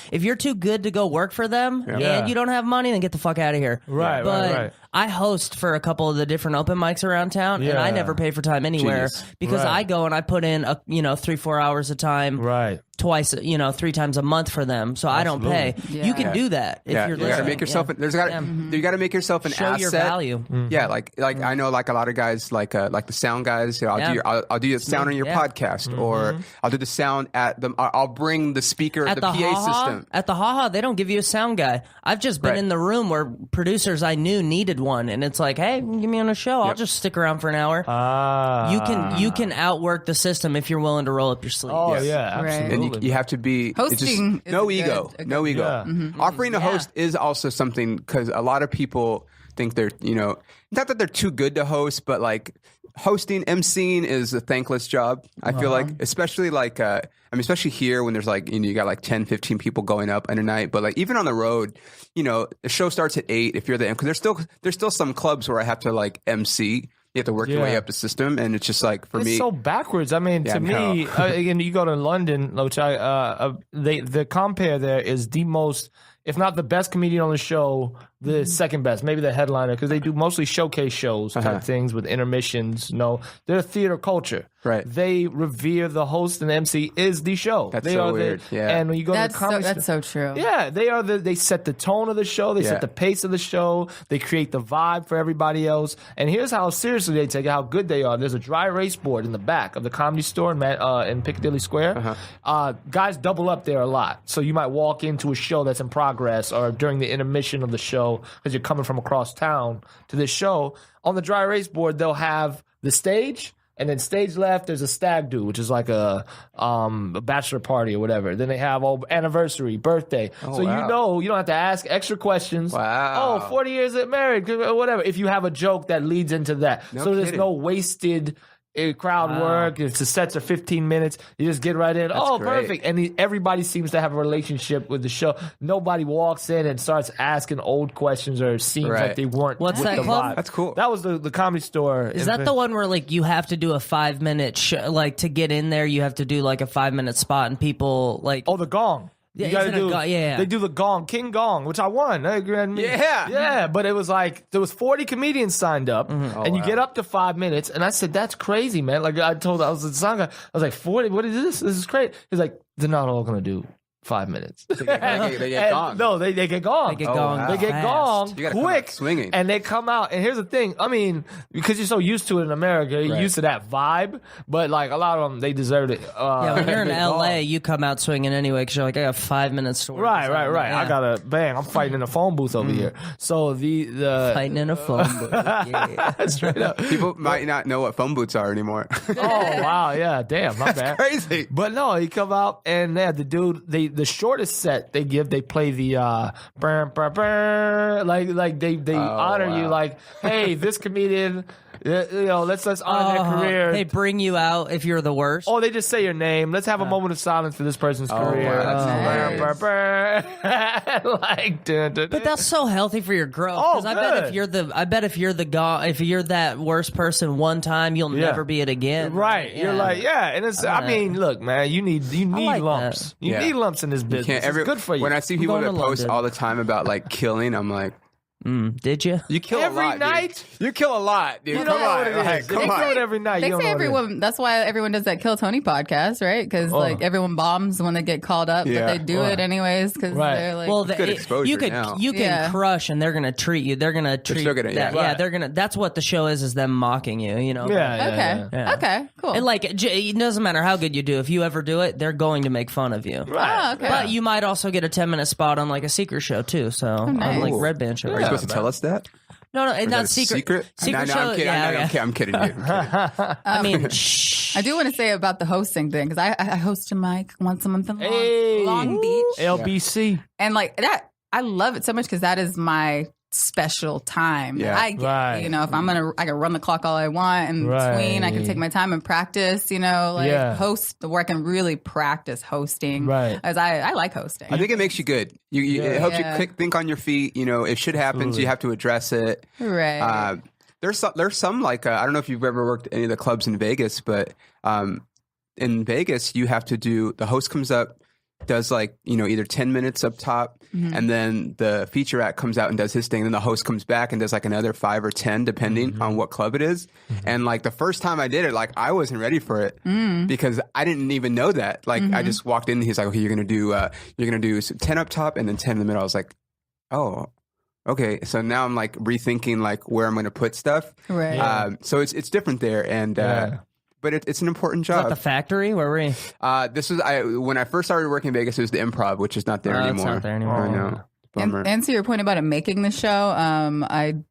to go work for them, and you don't have money, then get the fuck out of here. Right. But I host for a couple of the different open mics around town, and I never pay for time anywhere because I go and I put in 3-4 hours of time. Right. Twice, 3 times a month for them, so I don't pay. Yeah. You can do that if you're listening. You got to make yourself. You got to make yourself an Show asset. your value. Yeah, like I know like a lot of guys like the sound guys. I'll do the sound on your podcast, or I'll do the sound at the. I'll bring the speaker, At the the PA Ha-Ha, system. At the Ha-Ha, they don't give you a sound guy. I've just been in the room where producers I knew needed one, and it's like, hey, give me on a show. I'll just stick around for an hour. You can outwork the system if you're willing to roll up your sleeves. Oh yeah, absolutely. And you have to be hosting. no ego, no ego. Yeah. Offering to host is also something because a lot of people think they're not that they're too good to host, but like hosting, emceeing is a thankless job. I feel like, especially like especially here when there's like you got like 10, 15 people going up in a night, but like even on the road, the show starts at 8 if you're because there's still some clubs where I have to like MC. You have to work your way up the system, and it's just like it's me. so backwards. I mean, to me, again, you go to London, which the compare there is the most, if not the best comedian on the show, the second best, maybe the headliner, because they do mostly showcase shows type things with intermissions. They're a theater culture. Right. They revere the host and the MC is the show. That's so weird. And when you go to the comedy, that's so true. Yeah, they set the tone of the show. They set the pace of the show. They create the vibe for everybody else. And here's how seriously they take it, how good they are. There's a dry erase board in the back of the Comedy Store in Piccadilly Square. Guys double up there a lot. So you might walk into a show that's in progress or during the intermission of the show because you're coming from across town to this show. On the dry erase board, they'll have the stage. And then stage left, there's a stag do, which is like a bachelor party or whatever. Then they have anniversary, birthday. You don't have to ask extra questions. Wow. 40 years married, whatever. If you have a joke that leads into that. There's no wasted crowd work. If the sets are 15 minutes, you just get right in. That's great. Perfect. And everybody seems to have a relationship with the show. Nobody walks in and starts asking old questions or seems like they weren't. What's that club? That's cool. That was the Comedy Store. Is that the one where like you have to do a 5-minute show, like to get in there? You have to do like a 5-minute spot, and people like the Gong. Yeah, you gotta do. They do the Gong, King Gong, which I won. Yeah. But it was like there was 40 comedians signed up, and you get up to 5 minutes. And I said, "That's crazy, man!" Like I was the song guy. I was like, "40? What is this? This is crazy." He's like, "They're not all gonna do 5 minutes. They get gone. No, they get gone. They get gone. They get gone quick, swinging, and they come out. And here's the thing: I mean, because you're so used to it in America, you're used to that vibe. But like a lot of them, they deserved it. When you're in LA, you come out swinging anyway because you're like, I got 5 minutes to work. Right. Yeah. I gotta bang. I'm fighting in a phone booth over here. So the fighting in a phone booth. Yeah. Straight up. People might not know what phone booths are anymore. Oh wow, yeah, damn, my bad. Crazy. But no, he come out and the dude, the shortest set they play the like they honor you like, hey, this comedian, let's honor their career. They bring you out if you're the worst. Oh, they just say your name. Let's have a moment of silence for this person's career. Wow, But that's so healthy for your growth. Because I bet if you're that worst person one time, you'll never be it again. Right. Yeah. You're like, and it's. I mean, look, man, you need like lumps. That. You need lumps in this business. It's good for you. When I see people that post all the time about like killing, I'm like, did you? You kill every a lot, night. Dude. You kill a lot, dude. You know what it is. Like, They do it every night. They say everyone. That's why everyone does that Kill Tony podcast, right? Because like everyone bombs when they get called up, but they do it anyways because they're like, well, good exposure. You can crush, and they're gonna treat you. They're gonna treat that. They're gonna. That's what the show is them mocking you. You know. Okay, cool. And like it doesn't matter how good you do. If you ever do it, they're going to make fun of you. Right. Oh, okay. But you might also get a 10-minute spot on like a secret show too. So on like Red Band show. Are you supposed to tell us that? No, it's not secret. Secret show. I'm kidding. I'm kidding you. I mean, I do want to say about the hosting thing because I host a mic once a month in Long Beach, LBC, and like that, I love it so much because that is my special time. Yeah. I get, if I can run the clock all I want and tween. I can take my time and practice. Host where I can really practice hosting. Right, as I like hosting. I think it makes you good. It helps you think on your feet. If shit happens, you have to address it. Right. There's some like I don't know if you've ever worked at any of the clubs in Vegas, but in Vegas you have to do. The host comes up. does like, either 10 minutes up top, and then the feature act comes out and does his thing, and then the host comes back and does like another 5 or 10 depending on what club it is. And like the first time I did it, like I wasn't ready for it because I didn't even know that. Like I just walked in and he's like, okay, you're gonna do 10 up top and then 10 in the middle. I was like, oh, okay. So now I'm like rethinking like where I'm gonna put stuff. Right. So it's different there, and but it's an important job. Is that the Factory? Where were you? This was when I first started working in Vegas. It was the Improv, which is not there anymore. It's not there anymore. I know. Bummer. And to your point about it making the show, I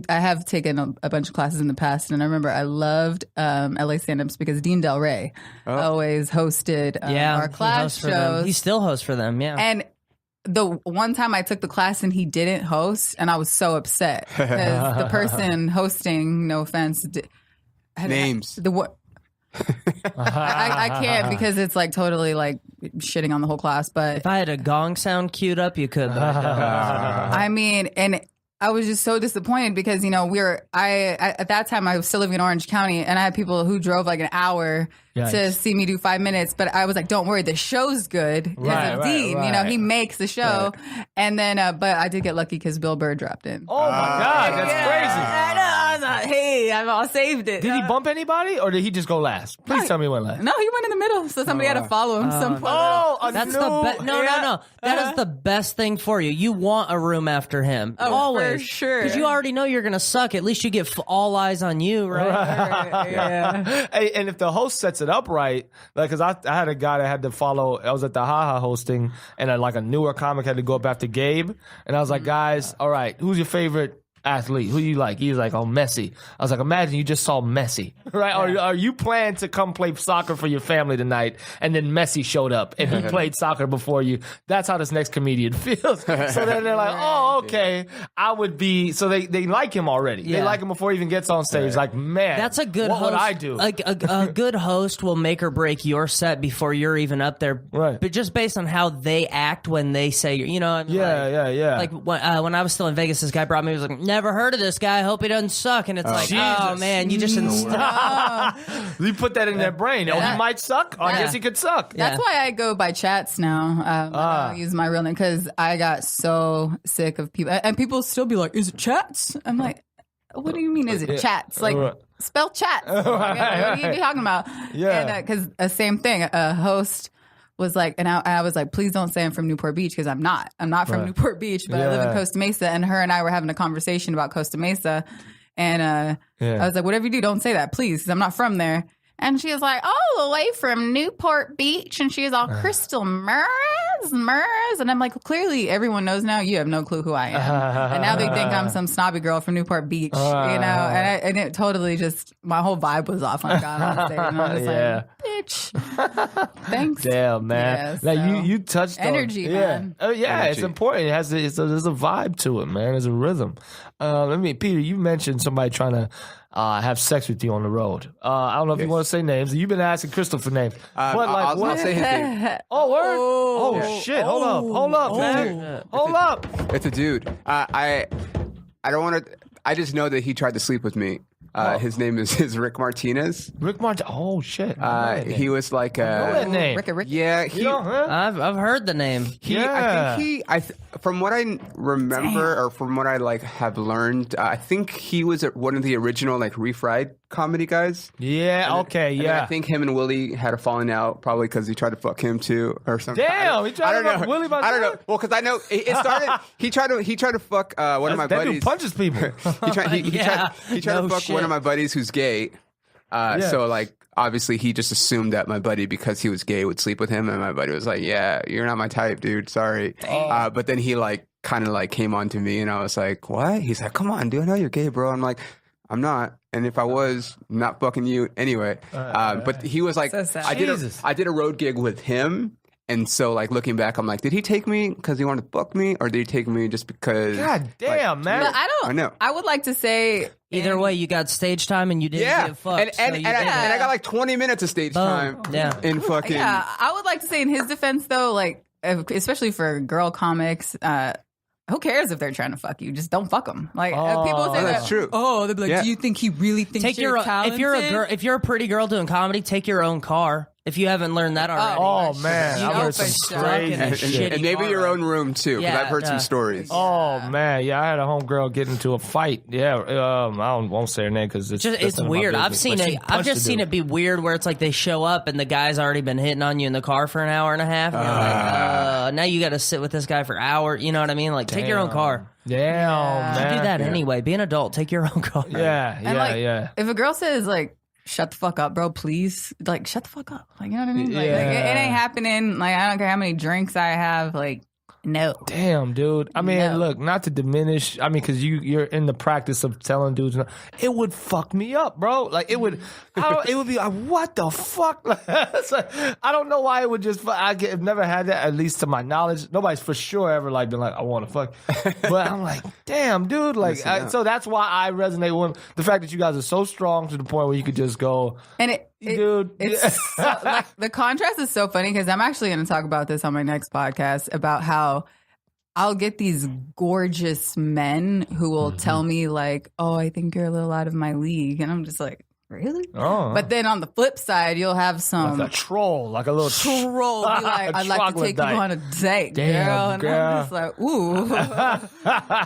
have taken a bunch of classes in the past, and I remember I loved LA stand-ups because Dean Del Rey always hosted our class shows. He still hosts for them, yeah. And the one time I took the class and he didn't host, and I was so upset because the person hosting, no offense, names. I can't because it's like totally like shitting on the whole class. But if I had a gong sound queued up, you could. I mean, and I was just so disappointed because at that time I was still living in Orange County, and I had people who drove like an hour to see me do 5 minutes. But I was like, don't worry, the show's good because of Dean. He makes the show. And then, but I did get lucky because Bill Burr dropped in. Oh my God, that's crazy. I know. I was like, hey, I've all saved it. Did he bump anybody, or did he just go last? Please tell me he went last. No, he went in the middle, so somebody had to follow him. That's the best. No. That is the best thing for you. You want a room after him. Oh, always. for sure. Because you already know you're going to suck. At least you get all eyes on you, right? Yeah. Hey, and if the host sets it up right, like, because I had a guy that had to follow, I was at the Haha hosting, and a newer comic had to go up after Gabe, and I was like, guys, all right, who's your favorite athlete? Who you like? He was like, oh, Messi. I was like, imagine you just saw Messi, right? Or are you planning to come play soccer for your family tonight, and then Messi showed up and he played soccer before you? That's how this next comedian feels. So then they're like, oh, okay, I would be. So they like him already. They like him before he even gets on stage. Like, man, that's a good what host. Would I do? Like a good host will make or break your set before you're even up there. Right. But just based on how they act when they say, Yeah. Like when I was still in Vegas, this guy brought me. He was like, never heard of this guy. Hope he doesn't suck. And it's like, Jesus. oh man, you just You put that in their brain. Oh, he might suck. Oh, I guess he could suck. That's why I go by Chats now. I don't use my real name because I got so sick of people. And people still be like, is it Chats? I'm like, what do you mean, is it Chats? Like, spell Chats. What are you talking about? Yeah. And because same thing, a host was like, and I was like, please don't say I'm from Newport Beach because I'm not. I'm not from Newport Beach, but I live in Costa Mesa. And her and I were having a conversation about Costa Mesa. And I was like, whatever you do, don't say that, please, because I'm not from there. And she was like, all the way from Newport Beach. And she was all, Krystle Mers. And I'm like, clearly everyone knows now you have no clue who I am. And now they think I'm some snobby girl from Newport Beach, and it totally just, my whole vibe was off when I got on stage. And I was like, bitch, thanks. Damn, man. Yeah, now you touched energy, on, man. Oh, yeah, Energy. It's important. There's a vibe to it, man. There's a rhythm. Peter, you mentioned somebody trying to have sex with you on the road. I don't know if you want to say names. You've been asking Krystle for names. I'll say his name. Oh, word? Oh, shit. Hold up, man. Hold up. It's a dude. I don't want to. I just know that he tried to sleep with me. His name is Rick Martinez. Rick Martinez. Oh, shit. He was like I know that name. Rick. Yeah, he. I've heard the name. I think from what I remember, or from what I have learned, I think he was one of the original refried comedy guys. Yeah. Okay. And I think him and Willie had a falling out, probably because he tried to fuck him too, or something. Damn, he tried to fuck Willie. I don't know. Well, because I know it started. He tried to fuck one of my buddies. That dude punches people. He tried to fuck one of my buddies who's gay. So obviously he just assumed that my buddy, because he was gay, would sleep with him, and my buddy was like, "Yeah, you're not my type, dude. Sorry." But then he kind of came on to me, and I was like, "What?" He's like, "Come on, dude. I know you're gay, bro." I'm like, "I'm not. And if I was, not fucking you anyway." But he was like, So sad. I did a road gig with him. And so, looking back, I'm like, did he take me because he wanted to book me, or did he take me just because? God damn, man! But I know. I would like to say, Either way, you got stage time and you didn't get fucked. And I got 20 minutes of stage time. Yeah. In fucking. Yeah, I would like to say in his defense though, especially for girl comics, who cares if they're trying to fuck you? Just don't fuck them. People say that's true. Oh, they'd be like, do you think he really thinks you're talented? If you're a pretty girl doing comedy, take your own car. If you haven't learned that already. Oh, man. I've heard some crazy shit. And maybe your own room, too, because I've heard some stories. Oh, man. Yeah, I had a homegirl get into a fight. Yeah, I won't say her name because it's weird. I've seen it. I've just seen it be weird where it's like they show up and the guy's already been hitting on you in the car for an hour and a half. And you're like, now you got to sit with this guy for hours. You know what I mean? Like, take your own car. Damn, man. Do that anyway. Be an adult. Take your own car. Yeah. If a girl says, like, shut the fuck up, bro, please. Like, shut the fuck up. Like, you know what I mean? Like, it ain't happening. Like, I don't care how many drinks I have. Like, no. Damn, dude. I mean, look, not to diminish. I mean, because you're in the practice of telling dudes, it would fuck me up, bro. Like, it would be like, what the fuck? It's like, I don't know why it would just. I've never had that, at least to my knowledge. Nobody's for sure ever like been like, I want to fuck. But I'm like, damn, dude. Like, so that's why I resonate with the fact that you guys are so strong to the point where you could just go. And dude, it's like, the contrast is so funny because I'm actually going to talk about this on my next podcast about how I'll get these gorgeous men who will tell me like, oh, I think you're a little out of my league. And I'm just like, really? Oh. But then on the flip side, you'll have some like a troll, like a little troll be like, I'd like to take you on a date, damn, girl. And I'm just like, ooh.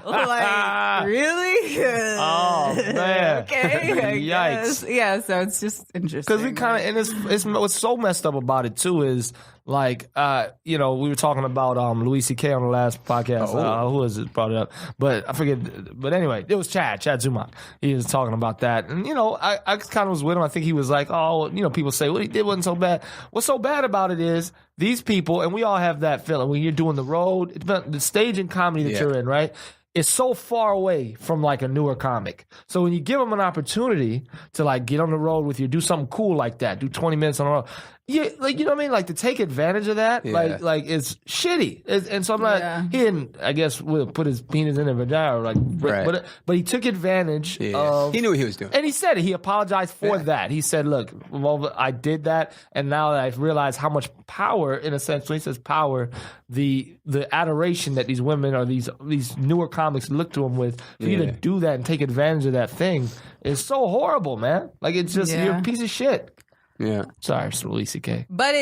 Like, really? Oh, man. Okay. Yikes. Yeah, so it's just interesting. Because we kind of, and it's what's so messed up about it too is like, we were talking about Louis C.K. on the last podcast. Who was it brought it up? But I forget. But anyway, it was Chad Zumock. He was talking about that. And, I kind of was with him. I think he was like, people say what he did wasn't so bad. What's so bad about it is these people, and we all have that feeling when you're doing the road, the stage and comedy that you're in, right? It's so far away from like a newer comic. So when you give them an opportunity to like get on the road with you, do something cool like that, do 20 minutes on the road. Yeah, like, you know what I mean? Like to take advantage of that, like it's shitty. And so I'm not, he didn't, I guess, put his penis in a vagina, or like, but he took advantage of. He knew what he was doing. And he said it. He apologized for that. He said, look, well, I did that. And now that I've realized how much power, in a sense, when he says power, the adoration that these women or these newer comics look to him with, for you to do that and take advantage of that thing is so horrible, man. Like, it's just, you're a piece of shit. Yeah. Sorry, Louis C.K. But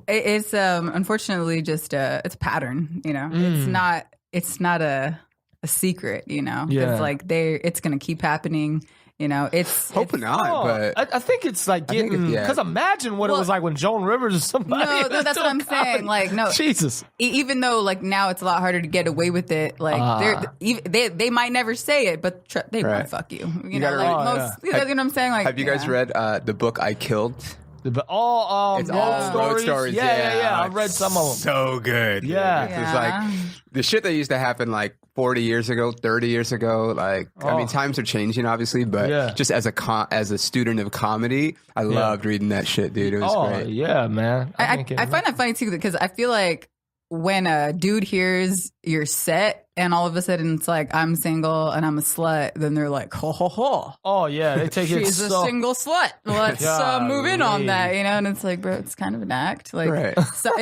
it's unfortunately just it's a pattern, It's not a secret, Yeah. It's like it's gonna keep happening. It's hoping not, but I think it's like getting, because imagine what it was like when Joan Rivers or somebody. No, that's what I'm saying. Like, no, Jesus. Even though like now it's a lot harder to get away with it. Like they might never say it, but they want to fuck you. You know what I'm saying? Like, have you guys read the book I Killed? It's all road stories. Yeah. I've read some of them. So good. Yeah. It's like the shit that used to happen like 40 years ago, 30 years ago. Like, I mean, times are changing, obviously, but just as a student of comedy, I loved reading that shit, dude. It was great. Yeah, man. I find that funny too because I feel like when a dude hears your set and all of a sudden it's like, I'm single and I'm a slut, then they're like, ho, ho, ho. Oh, yeah. They take it She's a single slut. Let's move in on that, And it's like, bro, it's kind of an act. Like, so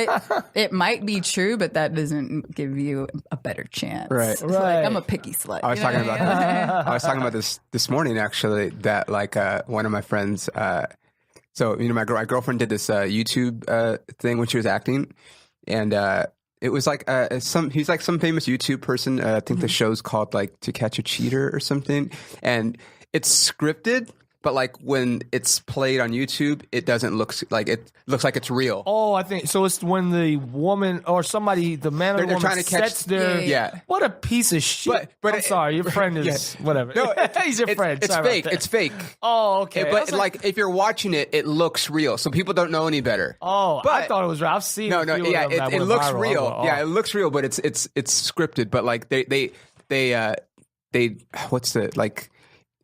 it might be true, but that doesn't give you a better chance. Right. Like, I'm a picky slut. I was talking about that. I was talking about this morning, actually, that like one of my friends, so, my girlfriend did this YouTube thing when she was acting. And it was like he's like some famous YouTube person. I think the show's called like To Catch a Cheater or something. And it's scripted, but like when it's played on YouTube, it doesn't look like it looks like it's real. Oh, I think so. It's when the woman or somebody, the man or the woman, trying to sets their. What a piece of shit! But I'm sorry, your friend is whatever. No, he's your friend. It's fake. It's fake. Oh, okay. But like if you're watching it, it looks real, so people don't know any better. Oh, but I thought it was real. I've seen. No, it looks real. Yeah, it looks real, but it's scripted. But like they what's the like.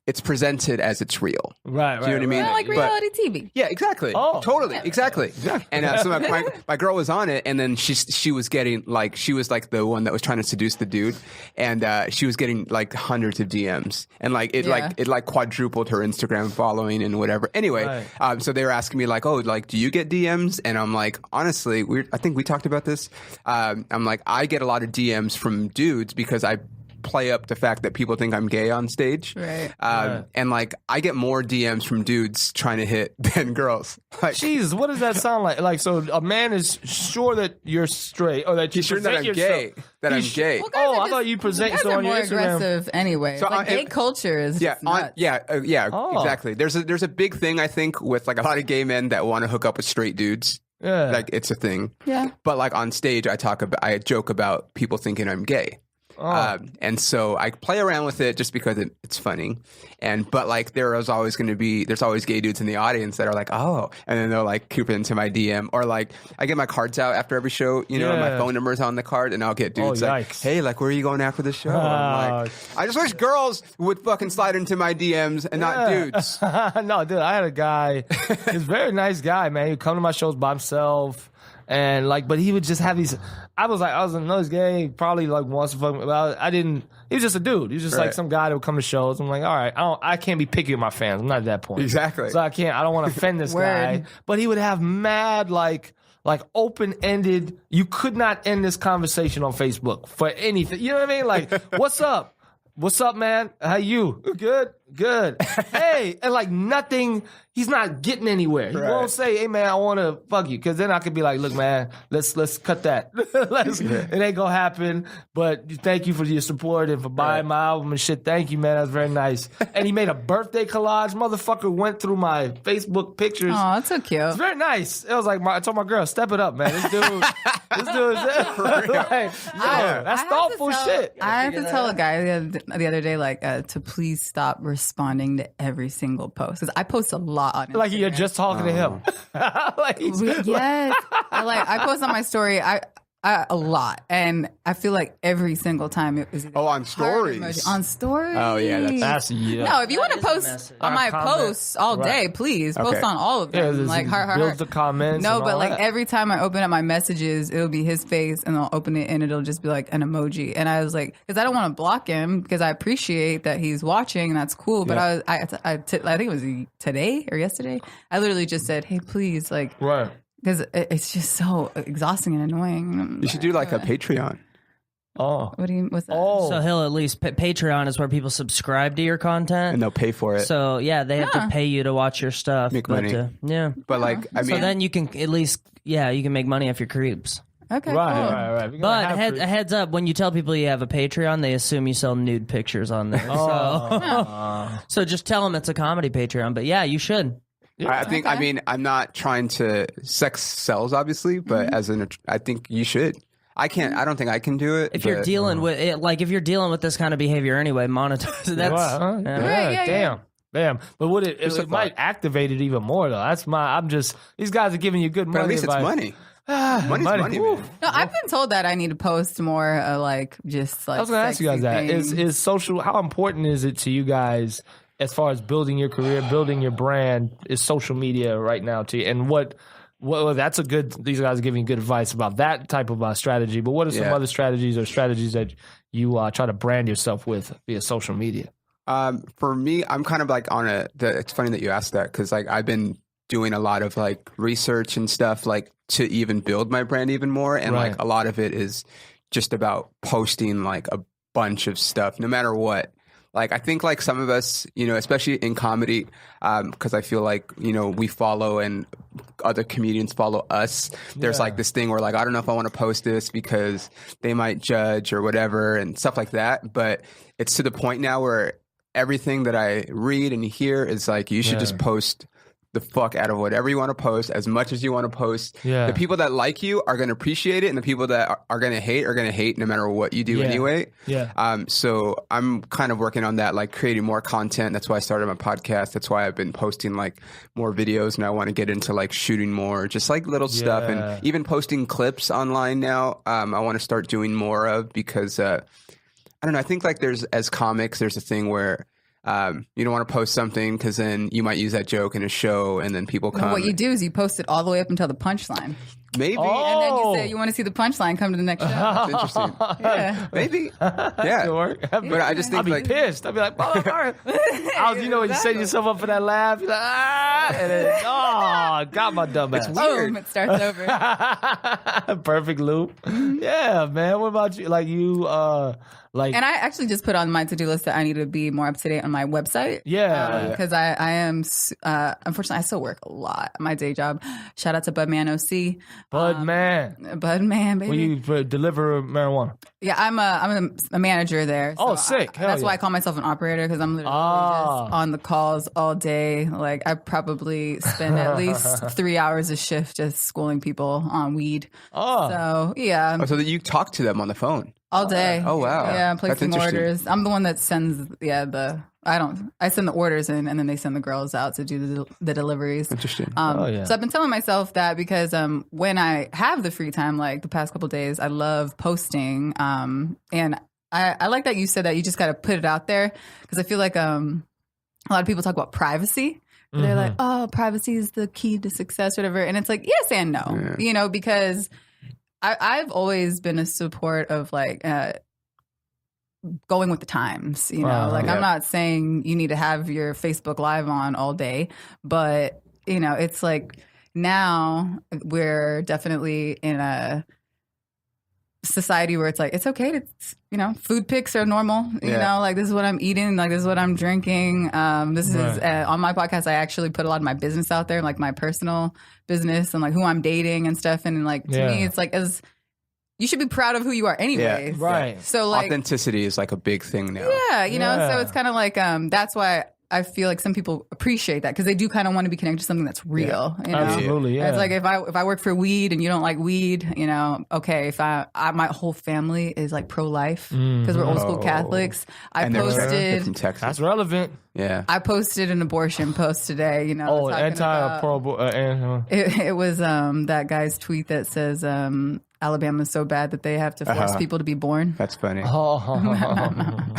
It's presented as it's real. Right. Do you know what I mean? Kind of like reality TV. Yeah, exactly. Oh, totally. Exactly. And so my girl was on it, and then she was getting like, she was like the one that was trying to seduce the dude, and she was getting like hundreds of DMs, and like it quadrupled her Instagram following and whatever. Anyway, so they were asking me like, oh, like, do you get DMs? And I'm like, honestly, I think we talked about this. I'm like, I get a lot of DMs from dudes because I play up the fact that people think I'm gay on stage. Right. And like I get more DMs from dudes trying to hit than girls. Like, Jesus, what does that sound like? Like, so a man is sure that you're straight, or that you he's sure that I'm yourself. gay. That I'm gay. Well, I thought you present guys yourself are on your more Instagram. aggressive anyway. So Like gay culture is just nuts. Exactly. There's a big thing I think with like a lot of gay men that want to hook up with straight dudes. Yeah. Like it's a thing. Yeah. But like on stage, I joke about people thinking I'm gay. And so I play around with it just because it's funny. But like there's always gay dudes in the audience that are like, oh, and then they'll like creep into my DM, or like I get my cards out after every show, and my phone number's on the card, and I'll get dudes like, hey, like where are you going after the show? I'm like, I just wish girls would fucking slide into my DMs and not dudes. No, dude, I had a guy, he's a very nice guy, man. He'd come to my shows by himself. And like, but he would just have these. I was know he's gay. Probably like wants to fuck me. Well, I didn't. He was just a dude. He was just like some guy that would come to shows. I'm like, all right, I can't be picky with my fans. I'm not at that point. Exactly. So I don't want to offend this guy. But he would have mad like open ended. You could not end this conversation on Facebook for anything. You know what I mean? Like, what's up? What's up, man? How you? Good. Hey, and like nothing. He's not getting anywhere. He won't say, "Hey, man, I want to fuck you," because then I could be like, "Look, man, let's cut that. It ain't gonna happen." But thank you for your support and for buying my album and shit. Thank you, man. That's very nice. And he made a birthday collage. Motherfucker went through my Facebook pictures. Oh, that's so cute. It's very nice. It was like I told my girl, "Step it up, man. This dude is like, that's thoughtful shit." I have to tell a guy the other day, like, to please stop responding to every single post, because I post a lot on Instagram. Like you're just talking to him. Yes. I post on my story a lot, and I feel like every single time it was on stories. On stories. Oh yeah, that's no. If you want to post on my posts all day, please post on all of them. Yeah, like build the comments. No, but like every time I open up my messages, it'll be his face, and I'll open it, and it'll just be like an emoji. And I was like, because I don't want to block him, because I appreciate that he's watching, and that's cool. But I think it was today or yesterday. I literally just said, hey, please, like. Right. Because it's just so exhausting and annoying. You should do like a Patreon. Oh. What's that? Oh. So he'll at least Patreon is where people subscribe to your content, and they'll pay for it. So yeah, they have to pay you to watch your stuff. Make money. Yeah. But like, I mean, so then you can at least you can make money off your creeps. Okay, right. But heads up, when you tell people you have a Patreon, they assume you sell nude pictures on there. So just tell them it's a comedy Patreon. But yeah, you should. I think. I mean, I'm not trying to sex sells, obviously, but I think you should. I can't. I don't think I can do it. If you're dealing with it, like if you're dealing with this kind of behavior anyway, monetize. That's Damn. But would it might activate it even more though. These guys are giving you good money. But at least it's money. Money's money, man. No, I've been told that I need to post more, I was going to ask you guys that. Is social? How important is it to you guys? As far as building your career, building your brand, is social media right now to you? And what that's these guys are giving good advice about that type of strategy. But what are some other strategies that you try to brand yourself with via social media? For me, I'm kind of like it's funny that you asked that, because like I've been doing a lot of like research and stuff like to even build my brand even more. And like a lot of it is just about posting like a bunch of stuff, no matter what. Like, I think, like, some of us, especially in comedy, because I feel like, we follow and other comedians follow us. There's, like, this thing where, like, I don't know if I want to post this because they might judge or whatever and stuff like that. But it's to the point now where everything that I read and hear is, like, you should just post the fuck out of whatever you want to post, as much as you want to post. The people that like you are going to appreciate it, and the people that are going to hate no matter what you do anyway. So I'm kind of working on that, like creating more content. That's why I started my podcast. That's why I've been posting like more videos, and I want to get into like shooting more, just like little stuff, and even posting clips online now. I want to start doing more of, because I don't know. I think like as comics, there's a thing where you don't want to post something because then you might use that joke in a show, and then people come. What you do is you post it all the way up until the punchline. Maybe. And then you say you want to see the punchline, come to the next show. That's interesting. Yeah. Maybe. Yeah. But I just think I'd be like pissed. I'd be like, you know, when you set yourself up for that laugh, you're like, and then, got my dumb ass. Boom, it starts over. Perfect loop. Yeah, man. What about you? Like you, and I actually just put on my to-do list that I need to be more up to date on my website. Yeah. Because I am, unfortunately, I still work a lot at my day job. Shout out to Budman OC. Budman, baby. Will you deliver marijuana? Yeah, I'm a manager there. So sick. That's why I call myself an operator, because I'm literally just on the calls all day. Like, I probably spend at least 3 hours a shift just schooling people on weed. So, yeah. Oh, so that you talk to them on the phone? All day. Oh, wow. Yeah, placing orders. I'm the one that sends, I send the orders in, and then they send the girls out to do the deliveries. Interesting. So I've been telling myself that because when I have the free time, like the past couple of days, I love posting. And I like that you said that you just got to put it out there, because I feel like a lot of people talk about privacy. They're like, oh, privacy is the key to success, whatever. And it's like, yes and no, because I've always been a support of like going with the times, I'm not saying you need to have your Facebook Live on all day, but it's like now we're definitely in a society where it's like, it's okay to, food pics are normal, like this is what I'm eating, like this is what I'm drinking. This is on my podcast, I actually put a lot of my business out there, like my personal business and like who I'm dating and stuff. And like, to me, it's like, you should be proud of who you are anyway. Yeah, right. So like authenticity is like a big thing now. Yeah, so it's kind of like, that's why I feel like some people appreciate that, because they do kind of want to be connected to something that's real. Absolutely, yeah. It's like if I work for weed and you don't like weed, okay, if I my whole family is like pro-life because we're old school Catholics. I posted from Texas. That's relevant. Yeah, I posted an abortion post today. It was that guy's tweet that says Alabama's so bad that they have to force people to be born. That's funny. I'm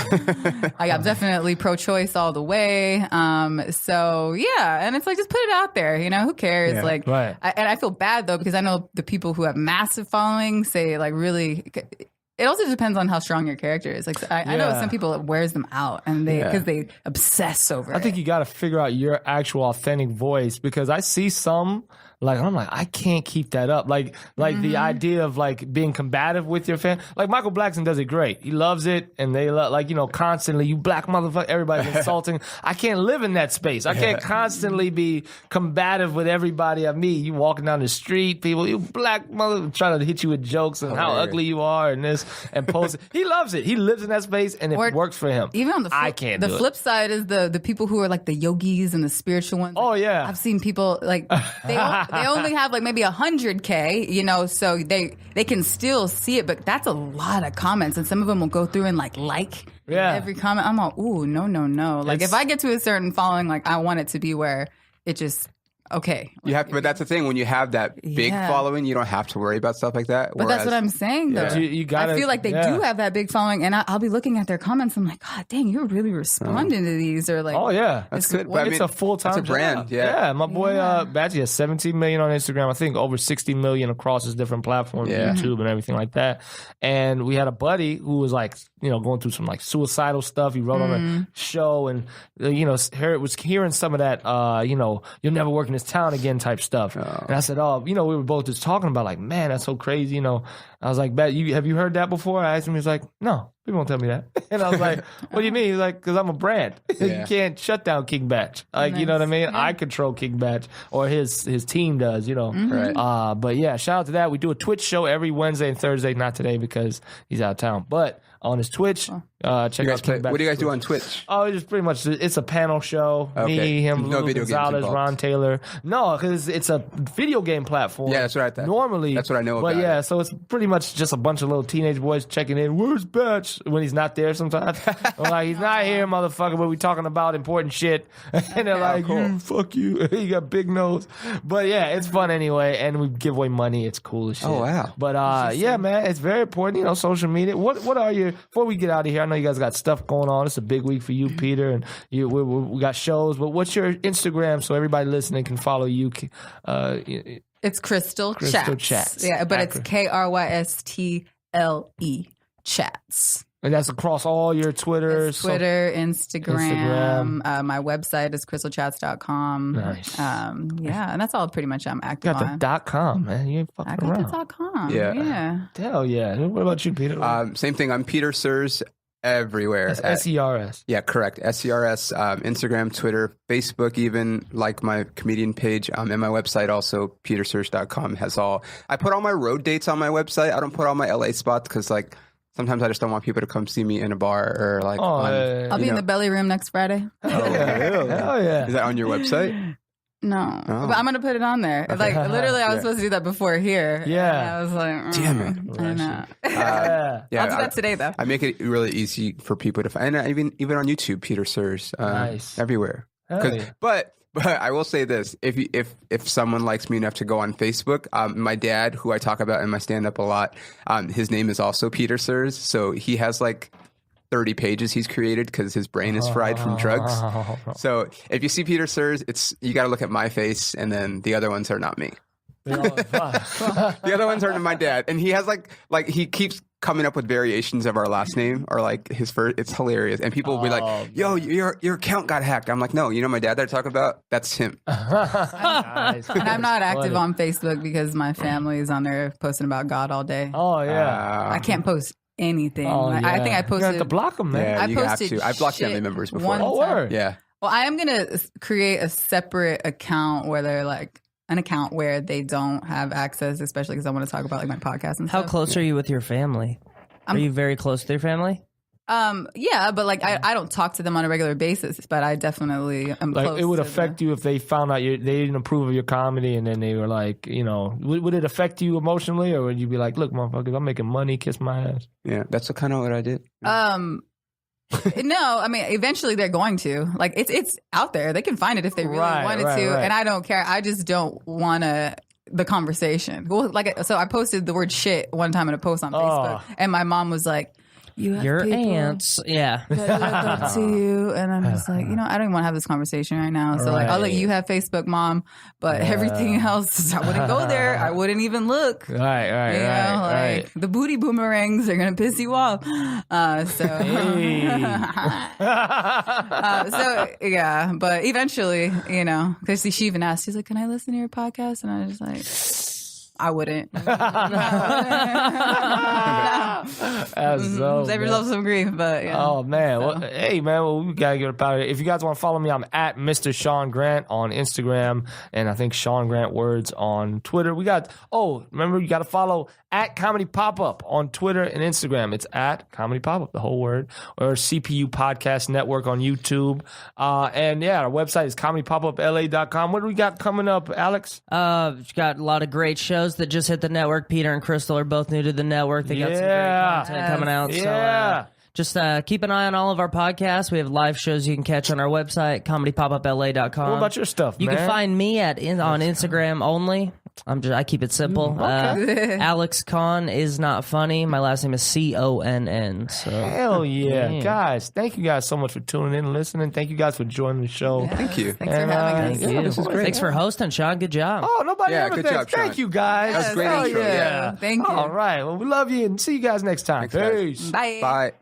definitely pro-choice all the way. So yeah, and it's like, just put it out there. Who cares? Yeah. Like, right. And I feel bad though, because I know the people who have massive followings say like really. It also depends on how strong your character is. Like I know some people, it wears them out, and because they obsess over it. I think you got to figure out your actual authentic voice, because I see some. Like, I'm like, I can't keep that up. Like the idea of like being combative with your fan. Like Michael Blackson does it great. He loves it, and they constantly, you black motherfucker, everybody's insulting. I can't live in that space. I can't constantly be combative with everybody I meet. You walking down the street, people, you black mother, trying to hit you with jokes and how ugly you are and this and post it. He loves it. He lives in that space, and it works for him. Even on the I can't. The flip side is the people who are like the yogis and the spiritual ones. Oh yeah, I've seen people like they only have like maybe 100K, so they can still see it, but that's a lot of comments, and some of them will go through and like every comment. I'm like, ooh, no. Like if I get to a certain following, like I want it to be where it just okay. You have, but that's the thing. When you have that big following, you don't have to worry about stuff like that. But that's what I'm saying, though. You gotta, I feel like they do have that big following, and I'll be looking at their comments. I'm like, God dang, you're really responding to these, or like, oh yeah, that's good. But it's a full-time brand. Job. Yeah, my boy Badgie has 17 million on Instagram. I think over 60 million across his different platforms, YouTube and everything like that. And we had a buddy who was like, going through some like suicidal stuff. He wrote on a show, and was hearing some of that, you'll never work in this town again type stuff. And I said, we were both just talking about like, man, that's so crazy. I was like, have you heard that before? I asked him. He was like, no, people won't tell me that. And I was like, what do you mean? He's like, because I'm a brand. You can't shut down King Batch. Like, nice. You know what I mean? Yeah. I control King Batch, or his team does, Right. But yeah, shout out to that. We do a Twitch show every Wednesday and Thursday, not today because he's out of town. But on his Twitch, check out King Batch. What do you guys do on Twitch? Oh, it's pretty much, it's a panel show. Okay. Me, him, no Lou Gonzalez, Ron Taylor. No, because it's a video game platform. Yeah, that's right. Normally. That's what I know about. But yeah, so it's pretty much just a bunch of little teenage boys checking in. Where's Batch? When he's not there sometimes. I'm like, he's not here, motherfucker, but we talking about important shit. And they're like, fuck you. You got big nose. But yeah, it's fun anyway. And we give away money. It's cool as shit. Oh, wow. But yeah, man, it's very important, social media. What are your, before we get out of here, I know you guys got stuff going on. It's a big week for you, Peter, and we got shows. But what's your Instagram so everybody listening can follow you It's Krystle Chats. Yeah, but it's KRYSTLE Chats. And that's across all your Twitter. Twitter, Instagram. My website is KrystleChats.com. Nice. And that's all pretty much I'm active on. You got the .com, man. You ain't fucking around. I got the .com. Yeah. Hell yeah. What about you, Peter? Same thing. I'm Peter Sers everywhere. That's SERS. Yeah, correct. SERS, Instagram, Twitter, Facebook, even like my comedian page, and my website also, petersers.com has all. I put all my road dates on my website. I don't put all my LA spots because like sometimes I just don't want people to come see me in a bar or like. I'll be in the belly room next Friday. Hell yeah. Is that on your website? No, but I'm gonna put it on there. Like literally, I was supposed to do that before here. Yeah, I was like, damn it. I know. I'll do that today though. I make it really easy for people to find, and even on YouTube, Peter Sers, nice, everywhere. But I will say this: if someone likes me enough to go on Facebook, my dad, who I talk about in my stand up a lot, his name is also Peter Sers, so he has like 30 pages he's created because his brain is fried from drugs. So if you see Peter Sers, you got to look at my face, and then the other ones are not me. The other ones are my dad, and he has like he keeps coming up with variations of our last name or like his first. It's hilarious, and people will be like, "Yo, your account got hacked." I'm like, "No, you know my dad that I talk about? That's him." Nice. And I'm not active on Facebook because my family is on there posting about God all day. Oh yeah, I can't post anything. I think I posted. You have to block them, man. Yeah, I you have to. I've blocked family members before. Word. Yeah. Well, I am gonna create a separate account where they're like an account where they don't have access, especially because I want to talk about like my podcast and stuff. How close are you with your family? Are you very close to your family? Yeah, but like I don't talk to them on a regular basis, but I definitely am like close. It would affect you if they found out they didn't approve of your comedy, and then they were like, would it affect you emotionally, or would you be like, look, motherfuckers, I'm making money, kiss my ass? Yeah, that's kind of what I did. No, I mean, eventually they're going to. Like, it's out there. They can find it if they really wanted to, and I don't care. I just don't want the conversation. Well, so I posted the word shit one time in a post on Facebook, and my mom was like, "You have your people aunts, that look up to you," and I'm just like, I don't even want to have this conversation right now. So like, I'll let you have Facebook, Mom, but everything else, I wouldn't go there. I wouldn't even look. Right. The booty boomerangs are gonna piss you off. So yeah, but eventually, because she even asked, she's like, "Can I listen to your podcast?" And I was just like, I wouldn't. Save yourself some grief, but yeah. Oh man, hey man, we gotta get about it. If you guys want to follow me, I'm at Mr. Sean Grant on Instagram, and I think Sean Grant Words on Twitter. Remember you got to follow at Comedy Pop Up on Twitter and Instagram. It's at Comedy Pop Up, the whole word, or CPU Podcast Network on YouTube. And yeah, our website is comedypopup.la.com. What do we got coming up, Alex? We've got a lot of great shows that just hit the network. Peter and Krystle are both new to the network. They got some great content coming out. Yeah. So just keep an eye on all of our podcasts. We have live shows you can catch on our website, comedypopup.la.com. What about your stuff, You can find me on Instagram only. I keep it simple. Okay. Alex Conn is not funny. My last name is CONN. So. Hell yeah. Guys, thank you guys so much for tuning in and listening. Thank you guys for joining the show. Yeah. Thank you. Thanks for having us. Yeah, this is great. Thanks for hosting, Sean. Good job. Oh, nobody ever good thanks. job, Sean. Thank you guys. That was a great intro. Yeah. Thank you. All right. Well, we love you and see you guys next time. Thanks, guys. Peace. Bye. Bye.